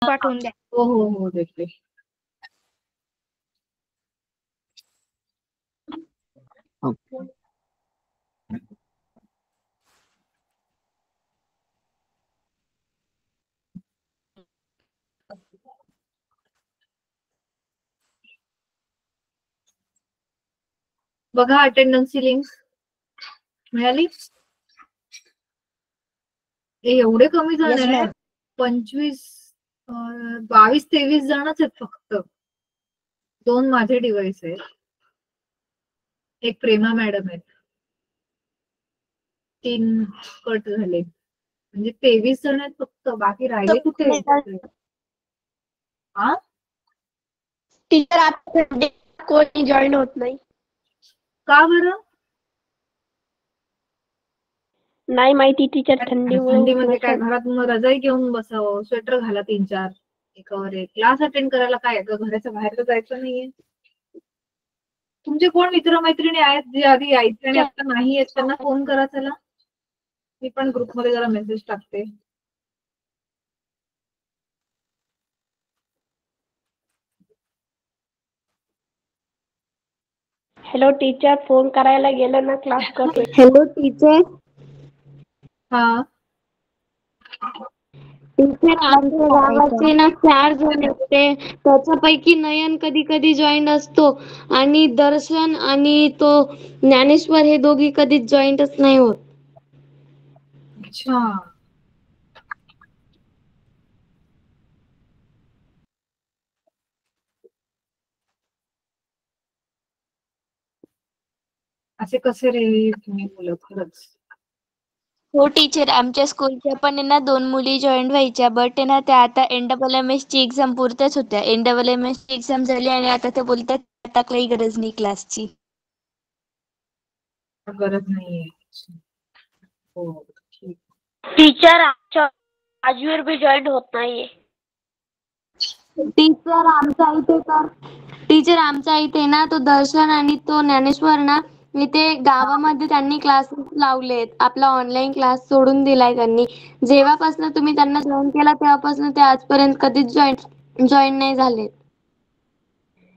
पाठवून द्या. हो हो हो देते. बघा अटेंडन्सची लिंक मिळाली. एवढे कमी जण आहेत, 25 22-23 जणच आहेत फक्त. 2 माझे डिव्हाइस आहेत, एक प्रेमा मॅडम आहेत, 3 कट झाले, म्हणजे 23 जण आहेत फक्त. बाकी राहिले कुठे? हा टीचर आता कोणी जॉईन होत नाही. का बरं? नाही माहिती टीचर. थंडीमध्ये काय घरात मग रजाई घेऊन बसावं, स्वेटर घाला 3-4 एकावर एक. क्लास अटेंड करायला काय घराच्या बाहेर तर जायचं नाहीये. तुमचे कोण मित्रमैत्रिणी आहेत जे आधी यायचे आणि आता नाही आहेत, त्यांना फोन करा. चला मी पण ग्रुपमध्ये जरा मेसेज टाकते. हॅलो टीचर, फोन करायला गेलं ना क्लास करतोय. Hello teacher. हा टीचर, आमच्या गावाचे ना 4 जण होते, त्याच्यापैकी नयन कधी कधी जॉईंट असतो आणि दर्शन आणि तो ज्ञानेश्वर हे दोघी कधीच जॉईंटच नाही होत. अच्छा, असे कसे रे तुम्ही मुलं खरंच. हो टीचर, आमच्या स्कूलच्या पण ना 2 मुली जॉईन व्हायच्या, बट ना त्या आता NMMS ची एक्झाम पुरत्याच होत्या. NMMS ची एक्झाम झाली आणि आता ते बोलतात आता काही गरज नाही क्लासची. गरज नाहीये. हो ठीक. टीचर, आमच्या राजवीर भी जॉईन होत नाहीये. टीचर आमच्या इथे ना तो दर्शन आणि तो ज्ञानेश्वर ना इथे गावामध्ये त्यांनी क्लासेस लावलेत. आपला ऑनलाईन क्लास सोडून दिलाय त्यांनी. जेव्हापासून तुम्ही त्यांना जॉईन केला तेव्हापासून ते आजपर्यंत कधीच जॉईन नाही झाले.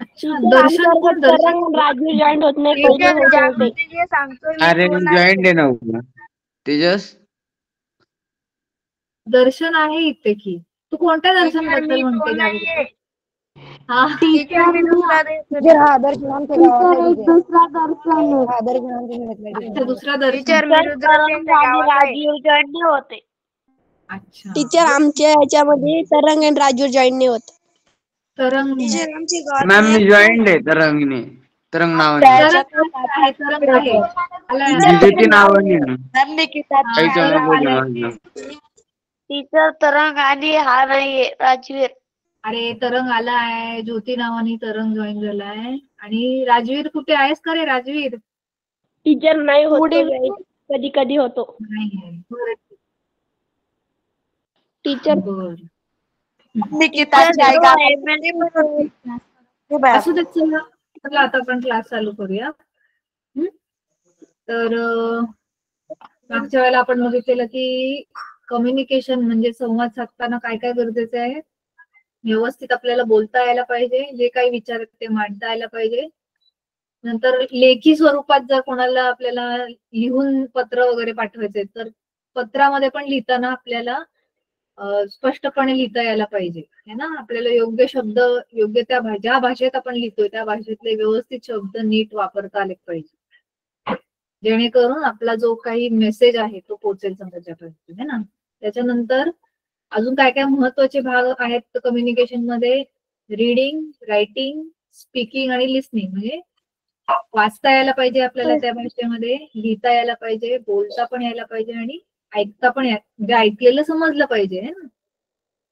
अच्छा, दर्शन कोण? दर्शन राजवीर जॉईन होत नाही. अरे जॉईंट आहे ना तेजस. दर्शन आहे इथे की. तू कोणत्या दर्शन बद्दल म्हणते? हा टीचर दुसरा दुसरा दर्शन. राजवीर जॉईन नाही होते. अच्छा, टीचर, आमच्या ह्याच्यामध्ये तरंग आणि राजवीर जॉईन नाही होत. तरंग मॅम मी जॉईंट आहे तरंगने. तरंग नावाने आहे. जिजेची नावाने ना. आईच्या तरंग मोबाईल आलाय. माझं. टीचर, तरंग आणि हा नाहीये राजवीर. अरे तरंग आलाय, ज्योती नावाने तरंग जॉईन झालाय. आणि राजवीर कुठे आहेस का रे राजवीर? टीचर नाही होतो, कधी कधी होतो. नाही. टीचर, असू दे. चला आता आपण क्लास चालू करूया. तर मागच्या वेळेला आपण बघितलेलं की कम्युनिकेशन म्हणजे संवाद साधताना काय काय गरजेचे आहे. व्यवस्थित आपल्याला बोलता यायला पाहिजे, जे काही विचार ते मांडता यायला पाहिजे. नंतर लेखी स्वरूपात जर कोणाला आपल्याला लिहून पत्र वगैरे पाठवायचे तर पत्रामध्ये पण लिहिताना आपल्याला स्पष्टपणे लिहिता यायला पाहिजे, है ना. आपल्याला योग्य शब्द योग्य ज्या भाषेत आपण लिहितोय त्या भाषेतले व्यवस्थित शब्द नीट वापरता आले पाहिजे, जेणेकरून आपला जो काही मेसेज आहे तो पोहोचेल समोरच्यापर्यंत, है ना. त्याच्यानंतर अजून काय काय महत्वाचे भाग आहेत कम्युनिकेशन मध्ये? रीडिंग, रायटिंग, स्पीकिंग आणि लिसनिंग. म्हणजे वाचता यायला पाहिजे आपल्याला त्या भाषेमध्ये, लिहिता यायला पाहिजे, बोलता पण यायला पाहिजे आणि ऐकता पण म्हणजे ऐकलेलं समजलं पाहिजे, है ना.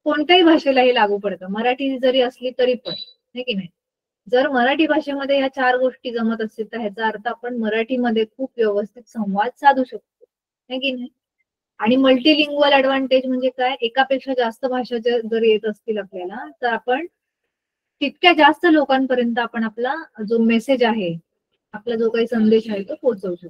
कोणत्याही भाषेला हे लागू पडतं, मराठी जरी असली तरी पण, है की नाही. जर मराठी भाषेमध्ये ह्या 4 गोष्टी जमत असतील तर ह्याचा अर्थ आपण मराठीमध्ये खूप व्यवस्थित संवाद साधू शकतो, है की नाही. आणि मल्टीलिंग्वल ऍडव्हान्टेज म्हणजे काय? एकापेक्षा जास्त भाषा जर येत असतील आपल्याला तर आपण तितक्या जास्त लोकांपर्यंत आपण आपला जो मेसेज आहे, आपला जो काही संदेश आहे तो पोहोचवू शकतो.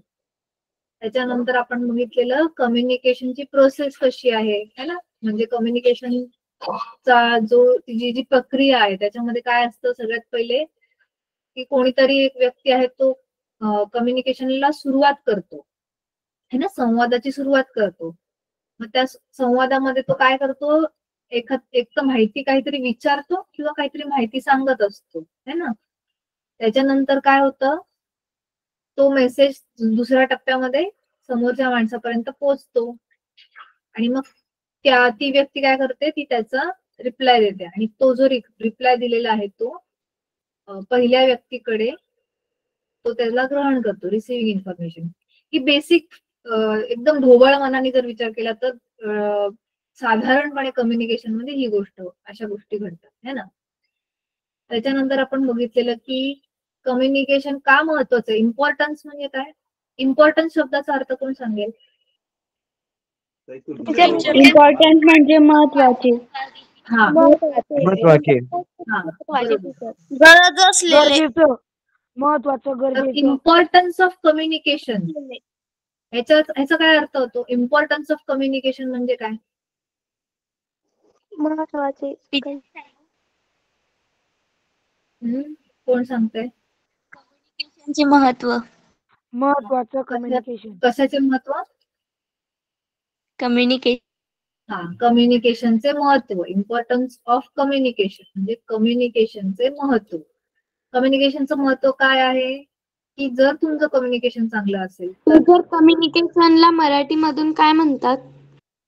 त्याच्यानंतर आपण बघितलेलं कम्युनिकेशनची प्रोसेस कशी आहे, है ना. म्हणजे कम्युनिकेशन चा जो जी प्रक्रिया आहे त्याच्यामध्ये काय असतं, सगळ्यात पहिले की कोणीतरी एक व्यक्ती आहे तो कम्युनिकेशनला सुरुवात करतो है ना, संवादाची सुरुवात करतो. मग त्या संवादामध्ये तो काय करतो, एक तर माहिती काहीतरी विचारतो किंवा काहीतरी माहिती सांगत असतो है ना. त्याच्यानंतर काय होतं, तो मेसेज दुसऱ्या टप्प्यामध्ये समोरच्या माणसापर्यंत पोहोचतो आणि मग ती व्यक्ती काय करते, ती त्याचा रिप्लाय देते आणि तो जो रिप्लाय दिलेला आहे तो पहिल्या व्यक्तीकडे तो त्याला ग्रहण करतो, रिसिव्हिंग इन्फॉर्मेशन. ही बेसिक एकदम ढोबळ मनाने जर विचार केला तर साधारणपणे कम्युनिकेशन मध्ये ही गोष्ट, अशा गोष्टी घडतात है ना. त्याच्यानंतर आपण बघितलेलं की कम्युनिकेशन का महत्वाचं आहे, इम्पॉर्टन्स म्हणजे काय, इम्पॉर्टन्स शब्दाचा अर्थ कोण सांगेल? इम्पॉर्टंट म्हणजे महत्वाचे. हा महत्वाचे. हा बरोबर. गरज असलेले. गरजेचं, महत्वाचं, गरजेचं. इम्पॉर्टन्स ऑफ कम्युनिकेशन, ह्याचा काय अर्थ होतो, इम्पॉर्टन्स ऑफ कम्युनिकेशन म्हणजे काय? महत्वाचे. कोण सांगतंय? कम्युनिकेशनचे महत्व. महत्वाचं कम्युनिकेशन. कशाचे महत्व? कम्युनिकेशन. हा, कम्युनिकेशनचे महत्व, इम्पॉर्टन्स ऑफ कम्युनिकेशन म्हणजे कम्युनिकेशनचे महत्व. कम्युनिकेशनचं महत्व काय आहे की जर तुमचं कम्युनिकेशन चांगलं असेल तर कम्युनिकेशनला मराठीमधून काय म्हणतात?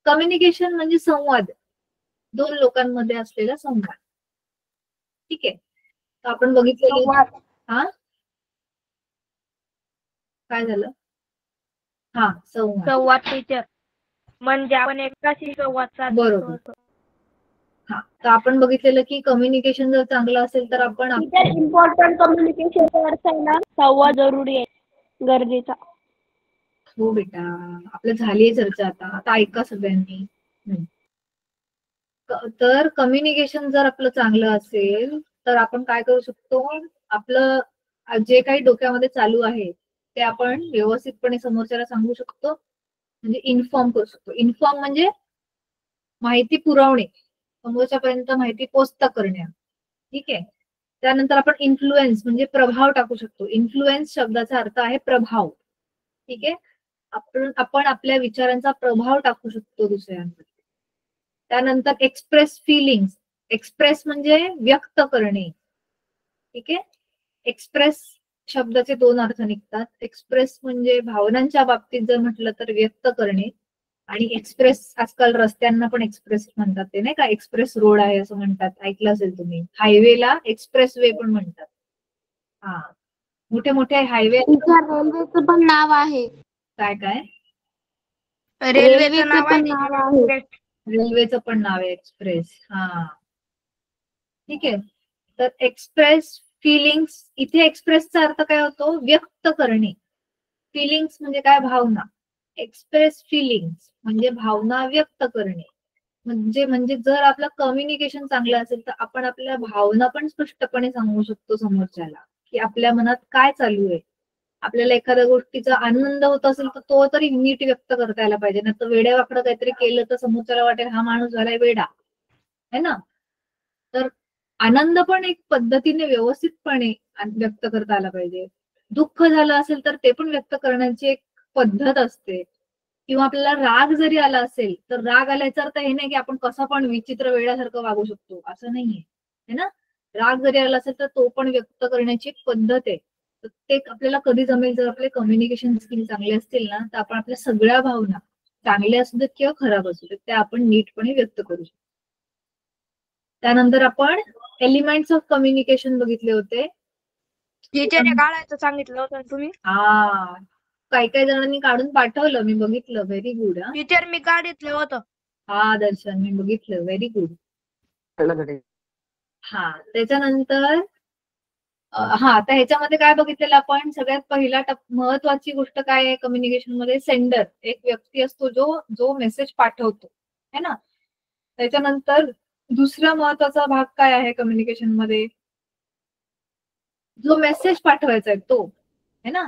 कम्युनिकेशन म्हणजे संवाद, दोन लोकांमध्ये असलेला संवाद. ठीक आहे, तर आपण बघितलेलं. हा काय झालं? हा, संवाद टीचर म्हणजे आपण एकाशी संवाद साधतो. बरोबर. हा, तर आपण बघितलेलं की कम्युनिकेशन जर चांगलं असेल तर आपण इम्पॉर्टंट कम्युनिकेशनचा अर्थ आहे ना, संवाद जरुरी आहे, गरजेचा. हो बेटा, आपलं झालीये चर्चा. आता ऐका सगळ्यांनी. तर कम्युनिकेशन जर आपलं चांगलं असेल तर आपण काय करू शकतो, आपलं जे काही डोक्यामध्ये चालू आहे ते आपण व्यवस्थितपणे समोरच्याला सांगू शकतो, म्हणजे इन्फॉर्म करू शकतो. इन्फॉर्म म्हणजे माहिती पुरवणे, समोरच्यापर्यंत माहिती पोचता करणे. ठीक आहे, त्यानंतर आपण इन्फ्लुएन्स म्हणजे प्रभाव टाकू शकतो. इन्फ्लुएन्स शब्दाचा अर्थ आहे प्रभाव. ठीक आहे, आपण आपल्या विचारांचा प्रभाव टाकू शकतो दुसऱ्यांवर. त्यानंतर एक्सप्रेस फिलिंग्स, एक्सप्रेस म्हणजे व्यक्त करणे. ठीक आहे, एक्सप्रेस शब्दाचे दोन अर्थ निघतात. एक्सप्रेस म्हणजे भावनांच्या बाबतीत जर म्हटलं तर व्यक्त करणे, आणि एक्सप्रेस आजकाल रस्त्यांना पण एक्सप्रेस म्हणतात, ते नाही का, एक्सप्रेस रोड आहे असं म्हणतात, ऐकलं असेल तुम्ही. हायवेला एक्सप्रेस वे पण म्हणतात. हा, मोठे मोठे हायवे. रेल्वेचं पण नाव आहे. काय काय? रेल्वेचं पण नाव आहे. रेल्वेचं पण नाव आहे एक्सप्रेस. हा, ठीक आहे. तर एक्सप्रेस फिलिंग्स, इथे एक्सप्रेसचा अर्थ काय होतो, व्यक्त करणे. फिलिंग्स म्हणजे काय, भावना. एक्सप्रेस फिलिंग्स म्हणजे भावना व्यक्त करणे. म्हणजे जर आपलं कम्युनिकेशन चांगलं असेल तर आपण आपल्या भावना पण स्पष्टपणे सांगू शकतो समोरच्याला, की आपल्या मनात काय चालू आहे. आपल्याला एखाद्या गोष्टीचा आनंद होत असेल तर तो तरी नीट व्यक्त करता यायला पाहिजे, नाही तर वेड्यावाकडं काहीतरी केलं तर समोरच्याला वाटेल हा माणूस झालाय वेडा, है ना. तर आनंद पण एक पद्धतीने व्यवस्थितपणे व्यक्त करता आला पाहिजे. दुःख झालं असेल तर ते पण व्यक्त करण्याची एक पद्धत असते. किंवा आपल्याला राग जरी आला असेल तर राग आल्याचा अर्थ हे नाही की आपण कसं पण विचित्र वेड्यासारखं वागू शकतो, असं नाहीये, है ना. राग जरी आला असेल तर तो पण व्यक्त करण्याची एक पद्धत आहे. ते आपल्याला कधी जमेल, जर आपले कम्युनिकेशन स्किल चांगले असतील ना, तर आपण आपल्या सगळ्या भावना, चांगल्या असू देत किंवा खराब असू देत, त्या आपण नीटपणे व्यक्त करू शकतो. त्यानंतर आपण एलिमेंट्स ऑफ कम्युनिकेशन बघितले होते. टीचर काढायचं सांगितलं होतं तुम्ही. हा, काही काही जणांनी काढून पाठवलं, मी बघितलं. Very good. टीचर मी काढितलं होतं. हा दर्शन, मी बघितलं. Very good. हा, त्याच्यानंतर हा, तर ह्याच्यामध्ये काय बघितलेलं आपण, सगळ्यात पहिला महत्वाची गोष्ट काय आहे कम्युनिकेशन मध्ये, सेंडर, एक व्यक्ती असतो जो मेसेज पाठवतो, है ना. त्याच्यानंतर दुसरा महत्वाचा भाग काय आहे कम्युनिकेशन मध्ये, जो मेसेज पाठवायचा आहे तो, है ना.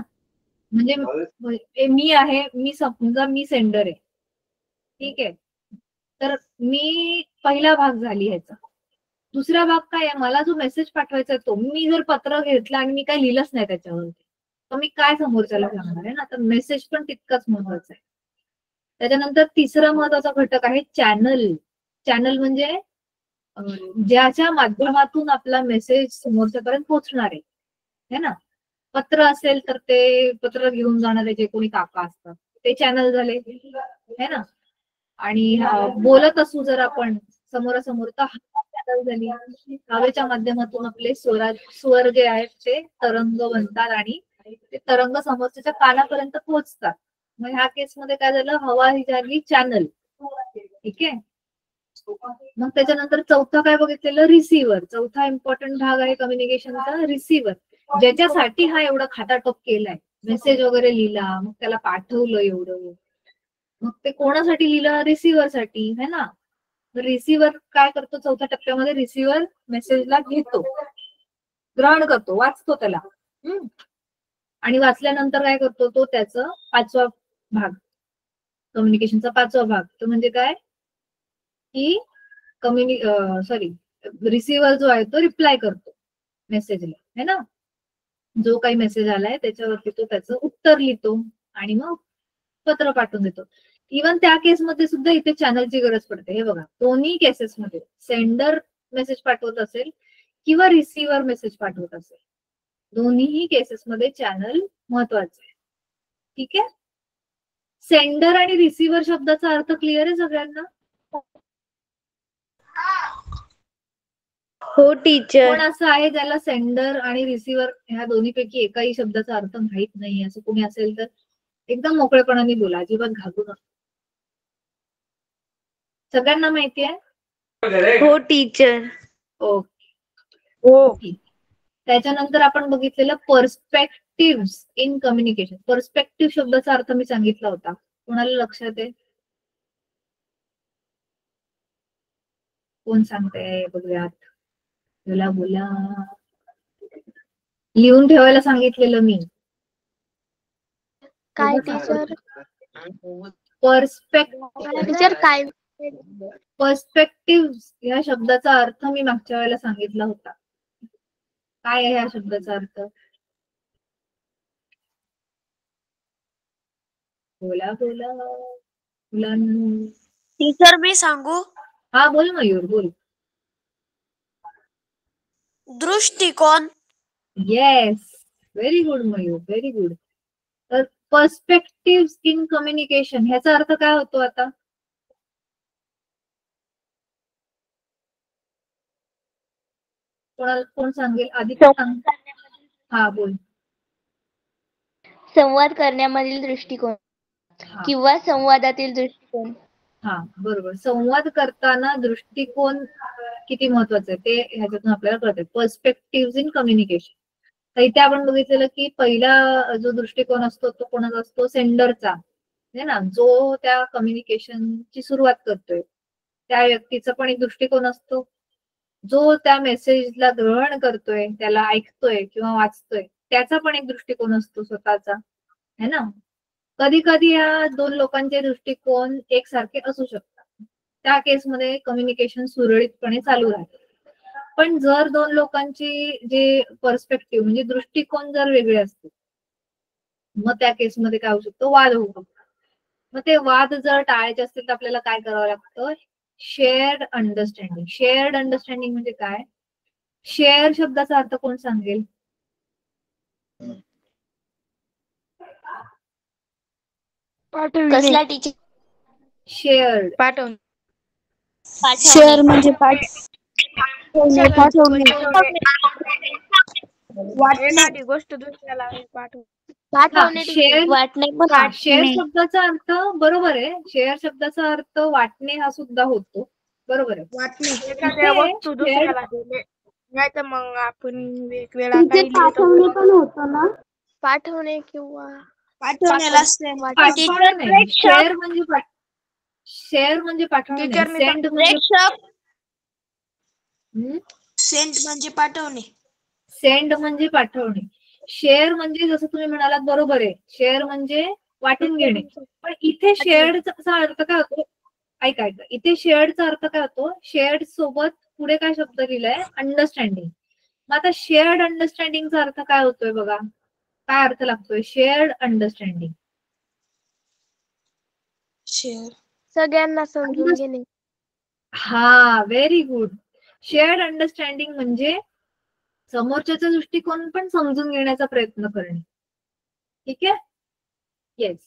म्हणजे मी आहे, मी समजा मी सेंडर आहे, ठीक आहे. तर मी पहिला भाग झाली ह्याचा. दुसरा भाग काय आहे, मला जो मेसेज पाठवायचा आहे तो, मी जर पत्र घेतला आणि मी काय लिहिलंच नाही त्याच्यावरती, तर मी काय समोरच्याला सांगणार आहे ना. तर मेसेज पण तितकाच महत्वाचा आहे. त्याच्यानंतर तिसरा महत्वाचा घटक आहे चॅनल. चॅनल म्हणजे ज्याच्या माध्यमातून आपला मेसेज समोरच्यापर्यंत पोहोचणार आहे ना. पत्र असेल तर ते पत्र घेऊन जाणारे जे कोणी काका असतात ते चॅनल झाले है ना. आणि बोलत असू जर आपण समोरासमोर तर चॅनल झाली. हवेच्या माध्यमातून आपले स्वर जे आहेत ते तरंग बनतात आणि ते तरंग समोरच्या कानापर्यंत पोहोचतात. मग ह्या केसमध्ये काय झालं, हवा ही झाली चॅनल. ठीक आहे. मग त्याच्यानंतर चौथा काय बघितलेलं, रिसिव्हर. चौथा इम्पॉर्टंट भाग आहे कम्युनिकेशनचा, रिसिव्हर. ज्याच्यासाठी हा एवढा खाटाटोप केलाय, मेसेज वगैरे लिहिला, मग त्याला पाठवलं एवढं, मग ते कोणासाठी लिहिलं, रिसिव्हर साठी है ना. रिसिव्हर काय करतो, चौथ्या टप्प्यामध्ये रिसिव्हर मेसेजला घेतो, ग्रहण करतो, वाचतो त्याला. आणि वाचल्यानंतर काय करतो, तो त्याचा पाचवा भाग, कम्युनिकेशनचा पाचवा भाग, तो म्हणजे काय की रिसिव्हर जो आहे तो रिप्लाय करतो मेसेजला है ना. जो काही मेसेज आलाय त्याच्यावरती तो त्याचं उत्तर लिहितो आणि मग पत्र पाठवून देतो. इव्हन त्या केसमध्ये सुद्धा इथे चॅनलची गरज पडते. हे बघा, दोन्ही केसेसमध्ये सेंडर मेसेज पाठवत असेल किंवा रिसिव्हर मेसेज पाठवत असेल, दोन्हीही केसेसमध्ये चॅनल महत्वाचं आहे. ठीक आहे. सेंडर आणि रिसिव्हर शब्दाचा अर्थ क्लिअर आहे सगळ्यांना? हो टीचर. कोण असं आहे ज्याला सेंडर आणि रिसिव्हर ह्या दोन्हीपैकी एकाही शब्दाचा अर्थ माहित नाही, असं कोणी असेल तर एकदम मोकळेपणाने बोला, अजिबात घाबरू नका. सगळ्यांना माहिती आहे? हो टीचर. ओके. त्याच्यानंतर आपण बघितलेलं पर्स्पेक्टिव्ह इन कम्युनिकेशन. पर्स्पेक्टिव्ह शब्दाचा अर्थ मी सांगितला होता, कोणाला लक्षात आहे? कोण सांगताय बघूयात. बोला. लिहून ठेवायला सांगितलेलं मी. काय टीचर? टीचर काय? पर्स्पेक्टिव्ह या शब्दाचा अर्थ मी मागच्या वेळेला सांगितला होता. काय आहे या शब्दाचा अर्थ? बोला. मुलांनो. टीचर मी सांगू? हा बोल मयूर, बोल. दृष्टिकोन. Yes, very good Mayur, very good. तर पर्स्पेक्टिव्ह इन कम्युनिकेशन ह्याचा अर्थ काय होतो आता? कोण सांगेल आधी? सांग. हा बोल. संवाद करण्यामधील दृष्टिकोन किंवा संवादातील दृष्टिकोन. हा बरोबर. संवाद करताना दृष्टिकोन किती महत्वाचा आहे ते ह्याच्यातून आपल्याला कळते. Perspective in communication. तर इथे आपण बघितलेलं की पहिला जो दृष्टिकोन असतो तो कोणाचा असतो? सेंडरचा है ना. जो त्या कम्युनिकेशनची सुरुवात करतोय त्या व्यक्तीचा पण एक दृष्टिकोन असतो. जो त्या मेसेजला ग्रहण करतोय, त्याला ऐकतोय किंवा वाचतोय, त्याचा पण एक दृष्टिकोन असतो स्वतःचा है ना. कधी कधी या दोन लोकांचे दृष्टिकोन एकसारखे असू शकतात. त्या केसमध्ये कम्युनिकेशन सुरळीतपणे चालू राहते. पण जर दोन लोकांची जे पर्स्पेक्टिव्ह म्हणजे दृष्टिकोन जर वेगळे असतील, मग त्या केसमध्ये काय होऊ शकतो? वाद होऊ शकतो. मग ते वाद जर टाळायचे असतील तर आपल्याला काय करावं लागतं? Shared understanding. शेअर्ड अंडरस्टँडिंग म्हणजे काय? शेअर शब्दाचा अर्थ कोण सांगेल? कसला टीचर? शेअर्ड. पाठवणे. शेअर म्हणजे एखादी गोष्ट दुसऱ्याला पाठवणे. शेअर शब्दाचा अर्थ बरोबर आहे. शेअर शब्दाचा अर्थ वाटणे हा सुद्धा होतो. बरोबर आहे. एखाद्या वस्तू दुसऱ्याला दिले, नाही तर मग आपण वेगवेगळा काही पाठवणे पण होतं ना. पाठवणे किंवा शेअर म्हणजे पाठवणे. सेंड म्हणजे पाठवणे. शेअर म्हणजे जसं तुम्ही म्हणालात बरोबर आहे. शेअर म्हणजे वाटून घेणे. पण इथे शेअरचा अर्थ काय होतो? ऐका ऐका, इथे शेअर्डचा अर्थ काय होतो? शेअर्ड सोबत पुढे काय शब्द लिहिलाय? अंडरस्टँडिंग. मग आता शेअर्ड अंडरस्टँडिंगचा अर्थ काय होतोय बघा, काय अर्थ लागतोय शेअर्ड अंडरस्टँडिंग? सगळ्यांना समजून घेणे. हा, व्हेरी गुड. शेअर्ड अंडरस्टँडिंग म्हणजे समोरच्याचा दृष्टिकोन पण समजून घेण्याचा प्रयत्न करणे. ठीक आहे, येस.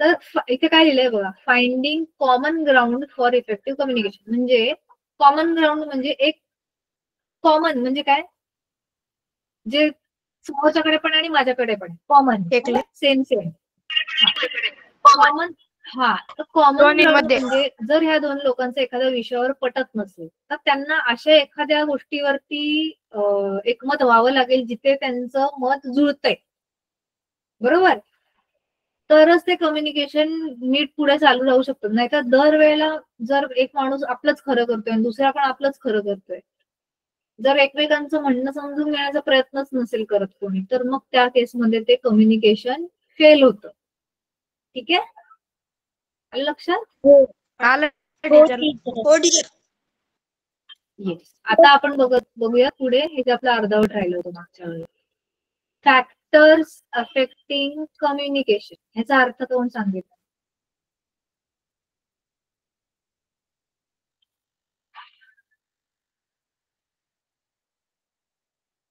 तर इथे काय लिहिलंय बघा, finding common ground for effective communication. म्हणजे कॉमन ग्राउंड म्हणजे एक कॉमन म्हणजे काय, जे समोरच्याकडे पण आणि माझ्याकडे पण कॉमन, सेम सेम कॉमन. हा, तर कॉमन ग्राउंड म्हणजे जर ह्या दोन लोकांचं एखाद्या विषयावर पटत नसेल तर त्यांना अशा एखाद्या गोष्टीवरती एकमत व्हावं लागेल जिथे त्यांचं मत जुळतंय, बरोबर, तरच ते कम्युनिकेशन नीट पुढे चालू राहू शकतं. नाहीतर दरवेळेला जर एक माणूस आपलंच खरं करतोय आणि दुसरा पण आपलंच खरं करतोय, जर एकमेकांचं म्हणणं समजून घेण्याचा प्रयत्नच नसेल करत कोणी, तर मग त्या केसमध्ये ते कम्युनिकेशन फेल होतं. ठीक आहे, आलं लक्षात? आलं टीचर. येस. आता आपण बघूया पुढे, हे जे आपलं अर्धवट राहिलं होतं मागच्या वेळी. फॅक्टर्स अफेक्टिंग कम्युनिकेशन, ह्याचा अर्थ कोण सांगितलं?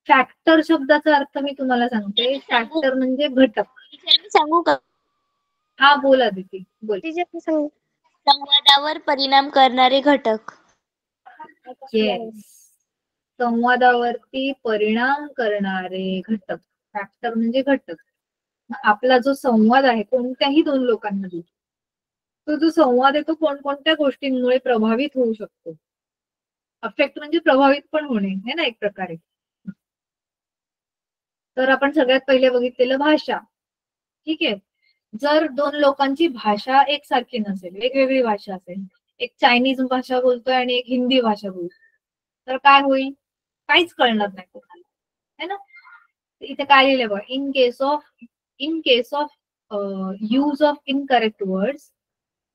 फॅक्टर शब्दाचा अर्थ मी तुम्हाला सांगते. फॅक्टर म्हणजे घटक. सांगू का? हा, बोला दीदी, बोल. संवादावर परिणाम करणारे घटक. येस, संवादावरती परिणाम करणारे घटक, फॅक्टर म्हणजे घटक. आपला जो संवाद आहे कोणत्याही दोन लोकांमध्ये, तो जो संवाद आहे तो कोणकोणत्या गोष्टींमुळे प्रभावित होऊ शकतो? अफेक्ट म्हणजे प्रभावित पण होणे, है ना, एक प्रकारे. तर आपण सगळ्यात पहिले बघितलेलं भाषा. ठीक आहे, जर दोन लोकांची भाषा एकसारखी नसेल, वेगवेगळी भाषा असेल, एक चायनीज भाषा बोलतोय आणि एक हिंदी भाषा बोलतोय, तर काय होईल? काहीच कळणार नाही कोणाला, है ना. इथे काय लिहिलंय बघा, in case of use of incorrect words,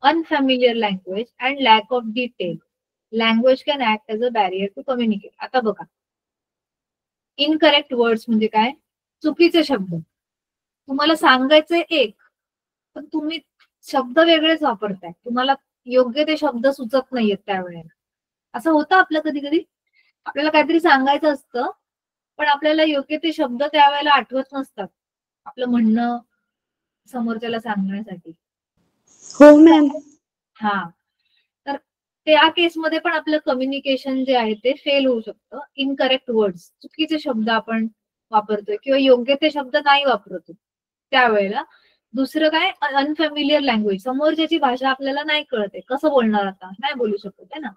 unfamiliar language and lack of detail, language can act as a barrier to communicate. आता बघा, इनकरेक्ट वर्ड्स म्हणजे काय? चुकीचे शब्द. तुम्हाला सांगायचंय एक, पण तुम्ही शब्द वेगळेच वापरताय, तुम्हाला योग्य ते शब्द सुचत नाहीयेत त्यावेळेला. असं होतं आपलं कधी कधी, आपल्याला काहीतरी सांगायचं असतं पण आपल्याला योग्य ते शब्द त्यावेळेला आठवत नसतात आपलं म्हणणं समोरच्याला सांगण्यासाठी. हो मॅम. हा, तर त्या केसमध्ये पण आपलं कम्युनिकेशन जे आहे ते फेल होऊ शकतं. इनकरेक्ट वर्ड्स, चुकीचे शब्द आपण वापरतोय किंवा योग्य ते शब्द नाही वापरतो त्यावेळेला. दुसरं काय, अनफॅमिलियर लँग्वेज, समोरच्याची भाषा आपल्याला नाही कळते, कसं बोलणार आता, नाही बोलू शकत, है ना.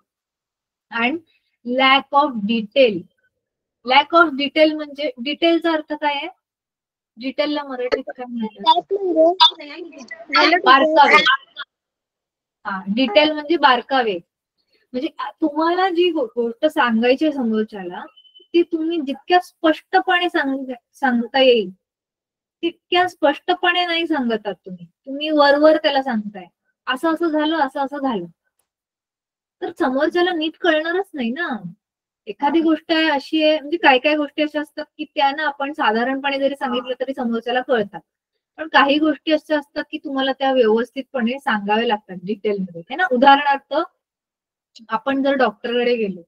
And lack of detail. Lakh of detail म्हणजे, डिटेलचा अर्थ काय आहे? डिटेलला मराठीत काय म्हणतात? बारकावे. हा, डिटेल म्हणजे बारकावे. म्हणजे तुम्हाला जी गोष्ट सांगायची आहे समोरच्याला, ती तुम्ही जितक्या स्पष्टपणे सांगता येईल तितक्या स्पष्टपणे नाही सांगत आहात तुम्ही वरवर त्याला सांगताय, असं असं झालं, असं असं झालं, तर समोरच्याला नीट कळणारच नाही ना. एखादी गोष्ट आहे अशी आहे, म्हणजे काय काय गोष्टी अशा असतात की त्यांना आपण साधारणपणे जरी सांगितलं तरी समोरच्याला कळतात, पण काही गोष्टी अशा असतात की तुम्हाला त्या व्यवस्थितपणे सांगाव्या लागतात डिटेलमध्ये, है ना. उदाहरणार्थ, आपण जर डॉक्टरकडे गेलो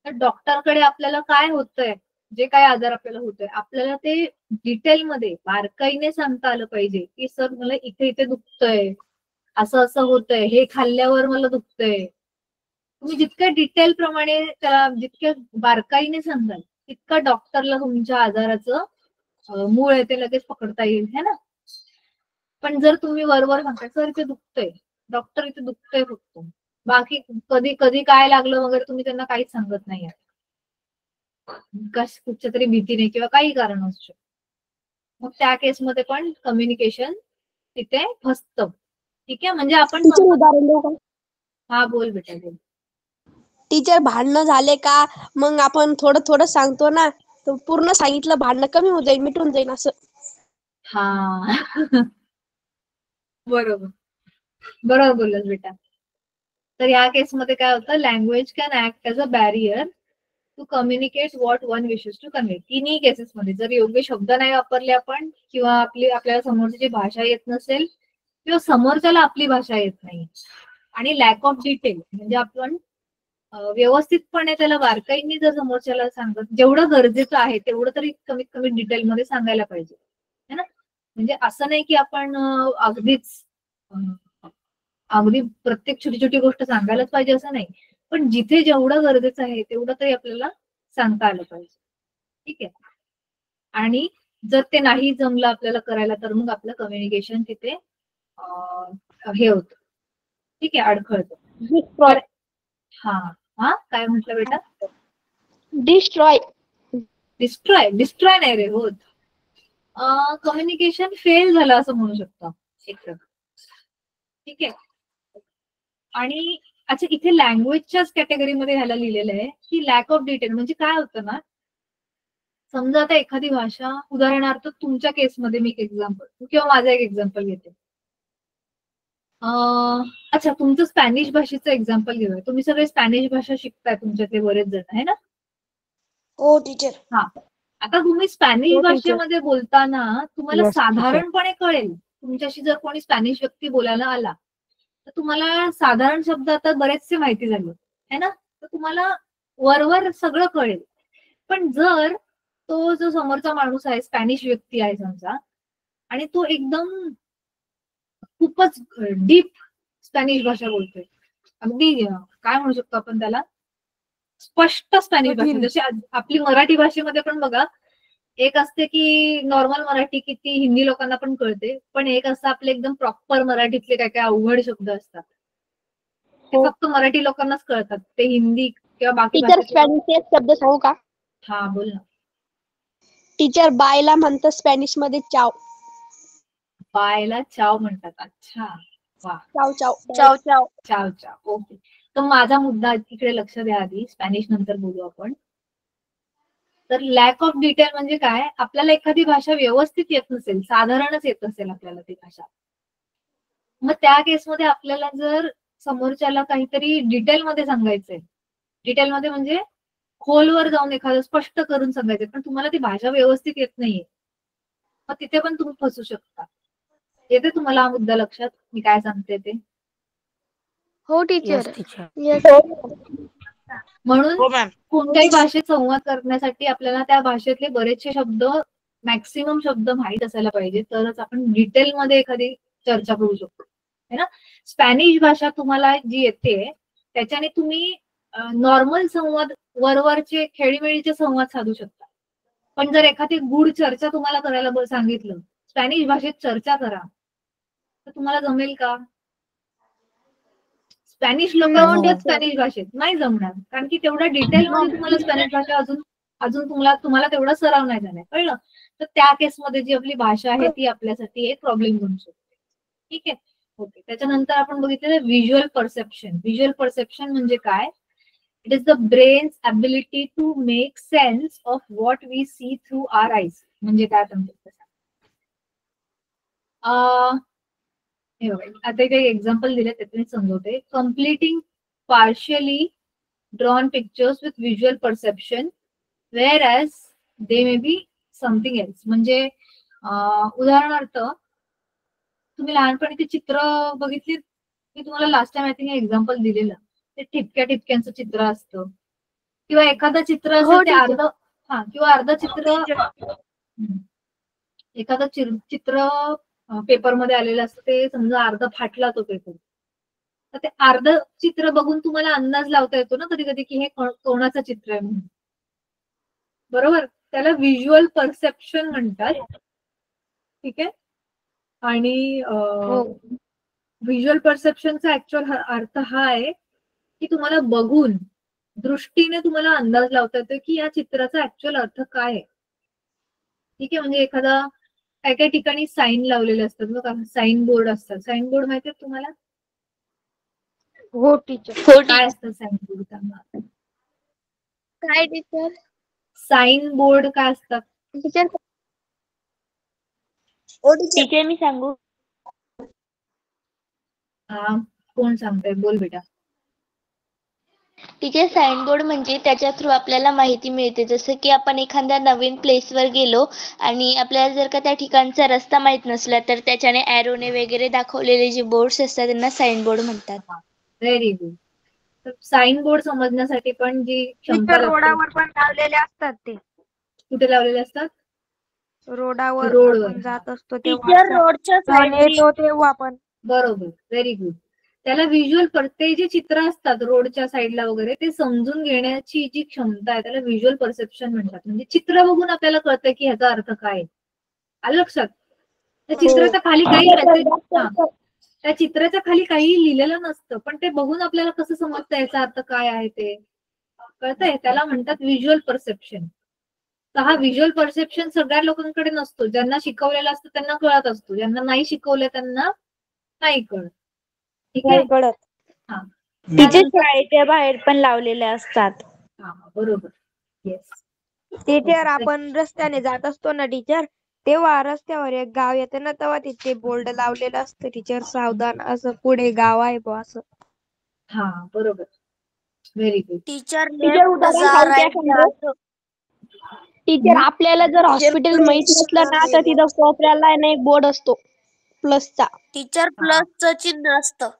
तर डॉक्टरकडे आपल्याला काय होतंय, जे काय आजार आपल्याला होतोय, आपल्याला ते डिटेलमध्ये बारकाईने सांगता आलं पाहिजे की सर मला इथे इथे दुखतंय, असं असं होतंय, हे खाल्ल्यावर मला दुखतंय. तुम्ही जितक्या डिटेल प्रमाणे त्याला जितक्या बारकाईने सांगाल तितका डॉक्टरला तुमच्या आजाराचं मूळ आहे ते लगेच पकडता येईल, है ना. पण जर तुम्ही वरवर सांगताय सर इथे दुखतंय, डॉक्टर इथे दुखतंय फक्त, बाकी कधी कधी काय लागलं वगैरे तुम्ही त्यांना काहीच सांगत नाही, कुठच्या तरी भीतीने किंवा काही कारण असू शकतं, मग त्या केसमध्ये पण कम्युनिकेशन तिथे फसतं. ठीक आहे, म्हणजे आपण उदाहरण देऊ का? हा, बोल बेटा, बोल. टीचर, भांडणं झाले का मग आपण थोडं थोडं सांगतो ना, तर पूर्ण सांगितलं भांडणं कमी होऊन जाईल, मिटून जाईल असं. हा बरोबर, बरोबर बोललास बेटा. तर या केसमध्ये काय होतं, language can act as a barrier to communicate what one wishes to convey. तिन्ही केसेसमध्ये जर योग्य शब्द नाही वापरले आपण, किंवा आपल्याला समोरची भाषा येत नसेल, किंवा समोरच्याला आपली भाषा येत नाही, आणि लॅक ऑफ डिटेल म्हणजे आपण व्यवस्थितपणे त्याला बारकाईने जर समोरच्याला सांगत, जेवढं गरजेचं आहे तेवढं तरी कमीत कमी डिटेलमध्ये सांगायला पाहिजे, है ना. म्हणजे असं नाही की आपण अगदी प्रत्येक छोटी छोटी गोष्ट सांगायलाच पाहिजे असं नाही, पण जिथे जेवढं गरजेचं आहे तेवढं तरी आपल्याला सांगता आलं पाहिजे. ठीक आहे. आणि जर ते नाही जमलं आपल्याला करायला, तर मग आपलं कम्युनिकेशन तिथे हे होतं. ठीक आहे, अडखळतं. हा हा काय म्हटलं बेटा? डिस्ट्रॉय. डिस्ट्रॉय नाही रे होत. कम्युनिकेशन फेल झालं असं म्हणू शकतो एक प्रकार. ठीक आहे. आणि अच्छा, इथे लँग्वेजच्याच कॅटेगरीमध्ये ह्याला लिहिलेलं आहे की लॅक ऑफ डिटेल म्हणजे काय होतं ना, समजा आता एखादी भाषा, उदाहरणार्थ तुमच्या केसमध्ये मी एक एक्झाम्पल किंवा माझं एक एक्झाम्पल घेते. अच्छा, तुमचं स्पॅनिश भाषेचं एक्झाम्पल घेऊया. तुम्ही सगळे स्पॅनिश भाषा शिकताय तुमच्यातले बरेच जण, आहे ना? हो टीचर. हा, आता तुम्ही स्पॅनिश भाषेमध्ये बोलताना तुम्हाला साधारणपणे कळेल, तुमच्याशी जर कोणी स्पॅनिश व्यक्ती बोलायला आला तर तुम्हाला साधारण शब्द आता बरेचसे माहिती झाले, है ना, तर तुम्हाला वरवर सगळं कळेल. पण जर तो जो समोरचा माणूस आहे, स्पॅनिश व्यक्ती आहे समजा, आणि तो एकदम खूपच डीप स्पॅनिश भाषा बोलतोय, अगदी काय म्हणू शकतो आपण त्याला, स्पष्ट स्पॅनिश भाषा, जशी आपली मराठी भाषेमध्ये पण बघा, एक असते की नॉर्मल मराठी की ती हिंदी लोकांना पण कळते, पण एक असं आपले एकदम प्रॉपर मराठीतले काय काय अवघड शब्द असतात, ते फक्त मराठी लोकांनाच कळतात, ते हिंदी किंवा बाकी टीचर स्पॅनिश शब्द सांगू का? हा बोल ना. टीचर बायला म्हणतात स्पॅनिश मध्ये चाव. बायला चाव म्हणतात. अच्छा, वा. चाव चाव चाव चाव. चाव चाव. ओके. तर माझा मुद्दा इकडे लक्ष द्या आधी, स्पॅनिश नंतर बोलू आपण. तर लॅक ऑफ डिटेल म्हणजे काय, आपल्याला एखादी भाषा व्यवस्थित येत नसेल, साधारणच येत नसेल आपल्याला ती भाषा, मग त्या केसमध्ये आपल्याला जर समोरच्याला काहीतरी डिटेलमध्ये सांगायचंय, डिटेलमध्ये म्हणजे खोलवर जाऊन एखादं स्पष्ट करून सांगायचंय, पण तुम्हाला ती भाषा व्यवस्थित येत नाहीये, मग तिथे पण तुम्ही फसू शकता. येते तुम्हाला हा मुद्दा लक्षात, मी काय सांगते ते? हो टीचर. म्हणून कोणत्याही भाषेत संवाद करण्यासाठी आपल्याला त्या भाषेतले बरेचसे शब्द, मॅक्सिमम शब्द माहीत असायला पाहिजे, तरच आपण डिटेलमध्ये एखादी चर्चा करू शकतो, है ना. स्पॅनिश भाषा तुम्हाला जी येते त्याच्याने तुम्ही नॉर्मल संवाद, वरवरचे खेळीमेळीचे संवाद साधू शकता. पण जर एखादी गूढ चर्चा तुम्हाला करायला सांगितलं, स्पॅनिश भाषेत चर्चा करा, तर तुम्हाला जमेल का? स्पॅनिश लोक म्हणतात स्पॅनिश भाषेत नाही जमणार, कारण की तेवढ्या डिटेलमध्ये तुम्हाला स्पॅनिश भाषा अजून तुम्हाला तेवढा सराव नाही झालाय, कळलं. तर त्या केसमध्ये जी आपली भाषा आहे ती आपल्यासाठी एक प्रॉब्लेम बनू शकते. ठीक आहे, ओके. त्याच्यानंतर आपण बघितलेलं व्हिज्युअल परसेप्शन. व्हिज्युअल परसेप्शन म्हणजे काय? It is the brain's ability to make sense of what we see through our eyes. म्हणजे काय म्हणतात आता इथे एक्झाम्पल दिले त्यातून समजवते. Completing partially drawn pictures with visual perception where as they may be something else. म्हणजे उदाहरणार्थ तुम्ही लहानपणी ते चित्र बघितली, मी तुम्हाला last time I think example दिलेलं, ते ठिपक्या ठिपक्यांचं चित्र असतं, किंवा एखादं चित्र असेल ते अर्ध चित्र, एखादं चित्र पेपरमध्ये आलेलं असतं, ते समजा अर्ध फाटला तो पेपर, तर ते अर्ध चित्र बघून तुम्हाला अंदाज लावता येतो ना कधी कधी की हे कोणाचं चित्र आहे म्हणून, बरोबर. त्याला व्हिज्युअल परसेप्शन म्हणतात. ठीक आहे. आणि व्हिज्युअल परसेप्शनचा ऍक्च्युअल अर्थ हा आहे की तुम्हाला बघून, दृष्टीने तुम्हाला अंदाज लावता येतो की या चित्राचा ऍक्च्युअल अर्थ काय आहे. ठीक आहे. म्हणजे एखादा काही काही ठिकाणी साईन लावलेले असतात बघा, साईन बोर्ड असतात. साईन बोर्ड माहिती आहे तुम्हाला? हो टीचर. काय असतं साईन बोर्ड? सांगा. काय टीचर? साईन बोर्ड काय असतात टीचर? टीचर मी सांगू? कोण सांगताय? बोल बेटा. टीचर साइनबोर्ड म्हणजे त्याच्या थ्रू आपल्याला माहिती मिळते. जसं की आपण एखाद्या नवीन प्लेसवर गेलो आणि आपल्याला जर का त्या ठिकाणचा रस्ता माहित नसला तर त्याच्याने ॲरोने वगैरे दाखवलेले जे बोर्ड्स असतात त्यांना साइनबोर्ड म्हणतात. Very good. तर साइन बोर्ड समजण्यासाठी पण जी क्षमता टीचर लागते. रोडावर पण लावलेले असतात ते. कुठे लावलेले असतात? रोडावर रोडवर. आपण जात असतो तेव्हा टीचर रोडच्या जाऊन साईडने येतो तेव्हा पण. बरोबर, व्हेरी गुड. त्याला व्हिज्युअल ते जे चित्र असतात रोडच्या साईडला वगैरे ते समजून घेण्याची जी क्षमता आहे त्याला व्हिज्युअल परसेप्शन म्हणतात. म्हणजे चित्र बघून आपल्याला कळतं की ह्याचा अर्थ काय आहे. आलं लक्षात? त्या चित्राच्या खाली काही मेसेज त्या चित्राच्या खाली काही लिहिलेलं नसतं, पण ते बघून आपल्याला कसं समजतं याचा अर्थ काय आहे ते कळतंय. त्याला म्हणतात व्हिज्युअल परसेप्शन. तर हा व्हिज्युअल परसेप्शन सगळ्या लोकांकडे नसतो. ज्यांना शिकवलेलं असतं त्यांना कळत असतो, ज्यांना नाही शिकवलं त्यांना नाही कळत. ठीक आहे. हा टीचर शाळेच्या बाहेर पण लावलेले असतात. हा बरोबर. येस. टीचर आपण रस्त्याने जात असतो ना टीचर, तेव्हा रस्त्यावर एक गाव येतं ना तेव्हा तिथे बोर्ड लावलेलं असतं टीचर, सावधान असं पुढे गाव आहे बुवा असं. हा बरोबर. Very good. टीचर उदाहरण सांगू का एखादं? टीचर आपल्याला जर हॉस्पिटल माहित नसलं ना तर तिथं कोपऱ्याला आहे ना एक बोर्ड असतो प्लसचा. टीचर प्लसचं चिन्ह असतं.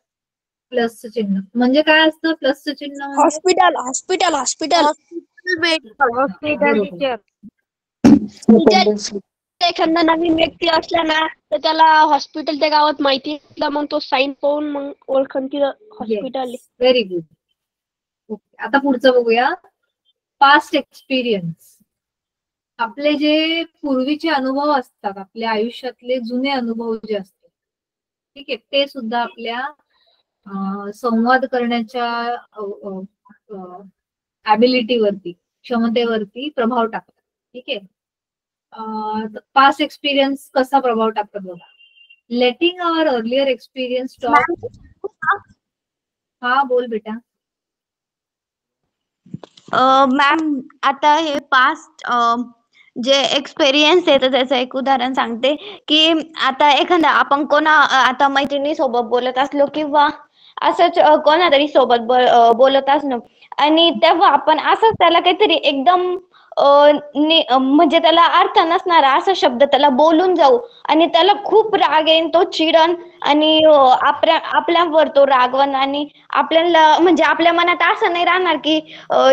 प्लसचं चिन्ह म्हणजे काय असतं? प्लसचं चिन्ह म्हणजे hospital hospital hospital hospital teacher. Teacher एखादा नवीन व्यक्ती असला ना तर त्याला हॉस्पिटल त्या गावात माहिती असलं मग तो साईन पाहून मग ओळखण तिथं हॉस्पिटल आहे. Very good. ओके, आता पुढचं बघूया. Past experience. आपले जे पूर्वीचे अनुभव असतात, आपल्या आयुष्यातले जुने अनुभव जे असतात, ठीक आहे, ते सुद्धा आपल्या संवाद करण्याच्या ॲबिलिटीवरती, क्षमतेवरती प्रभाव टाकतात. ठीक आहे. पास्ट एक्सपिरियन्स कसा प्रभाव टाकतात बघा. लेटिंग आवर अर्लियर एक्सपिरियन्स टॉक. हा बोल बेटा. मॅम आता हे पास्ट जे एक्सपिरियन्स आहे तर त्याचं एक उदाहरण सांगते की आता एखादा आपण आता मैत्रिणी सोबत बोलत असलो किंवा असंच कोणातरी सोबत बोलत असलो आणि तेव्हा आपण असंच त्याला काहीतरी एकदम म्हणजे त्याला अर्थ नसणारा असा शब्द त्याला बोलून जाऊ आणि त्याला खूप राग येईन, तो चिडन आणि आपल्यावर तो रागवण आणि आपल्याला म्हणजे आपल्या मनात असं नाही राहणार की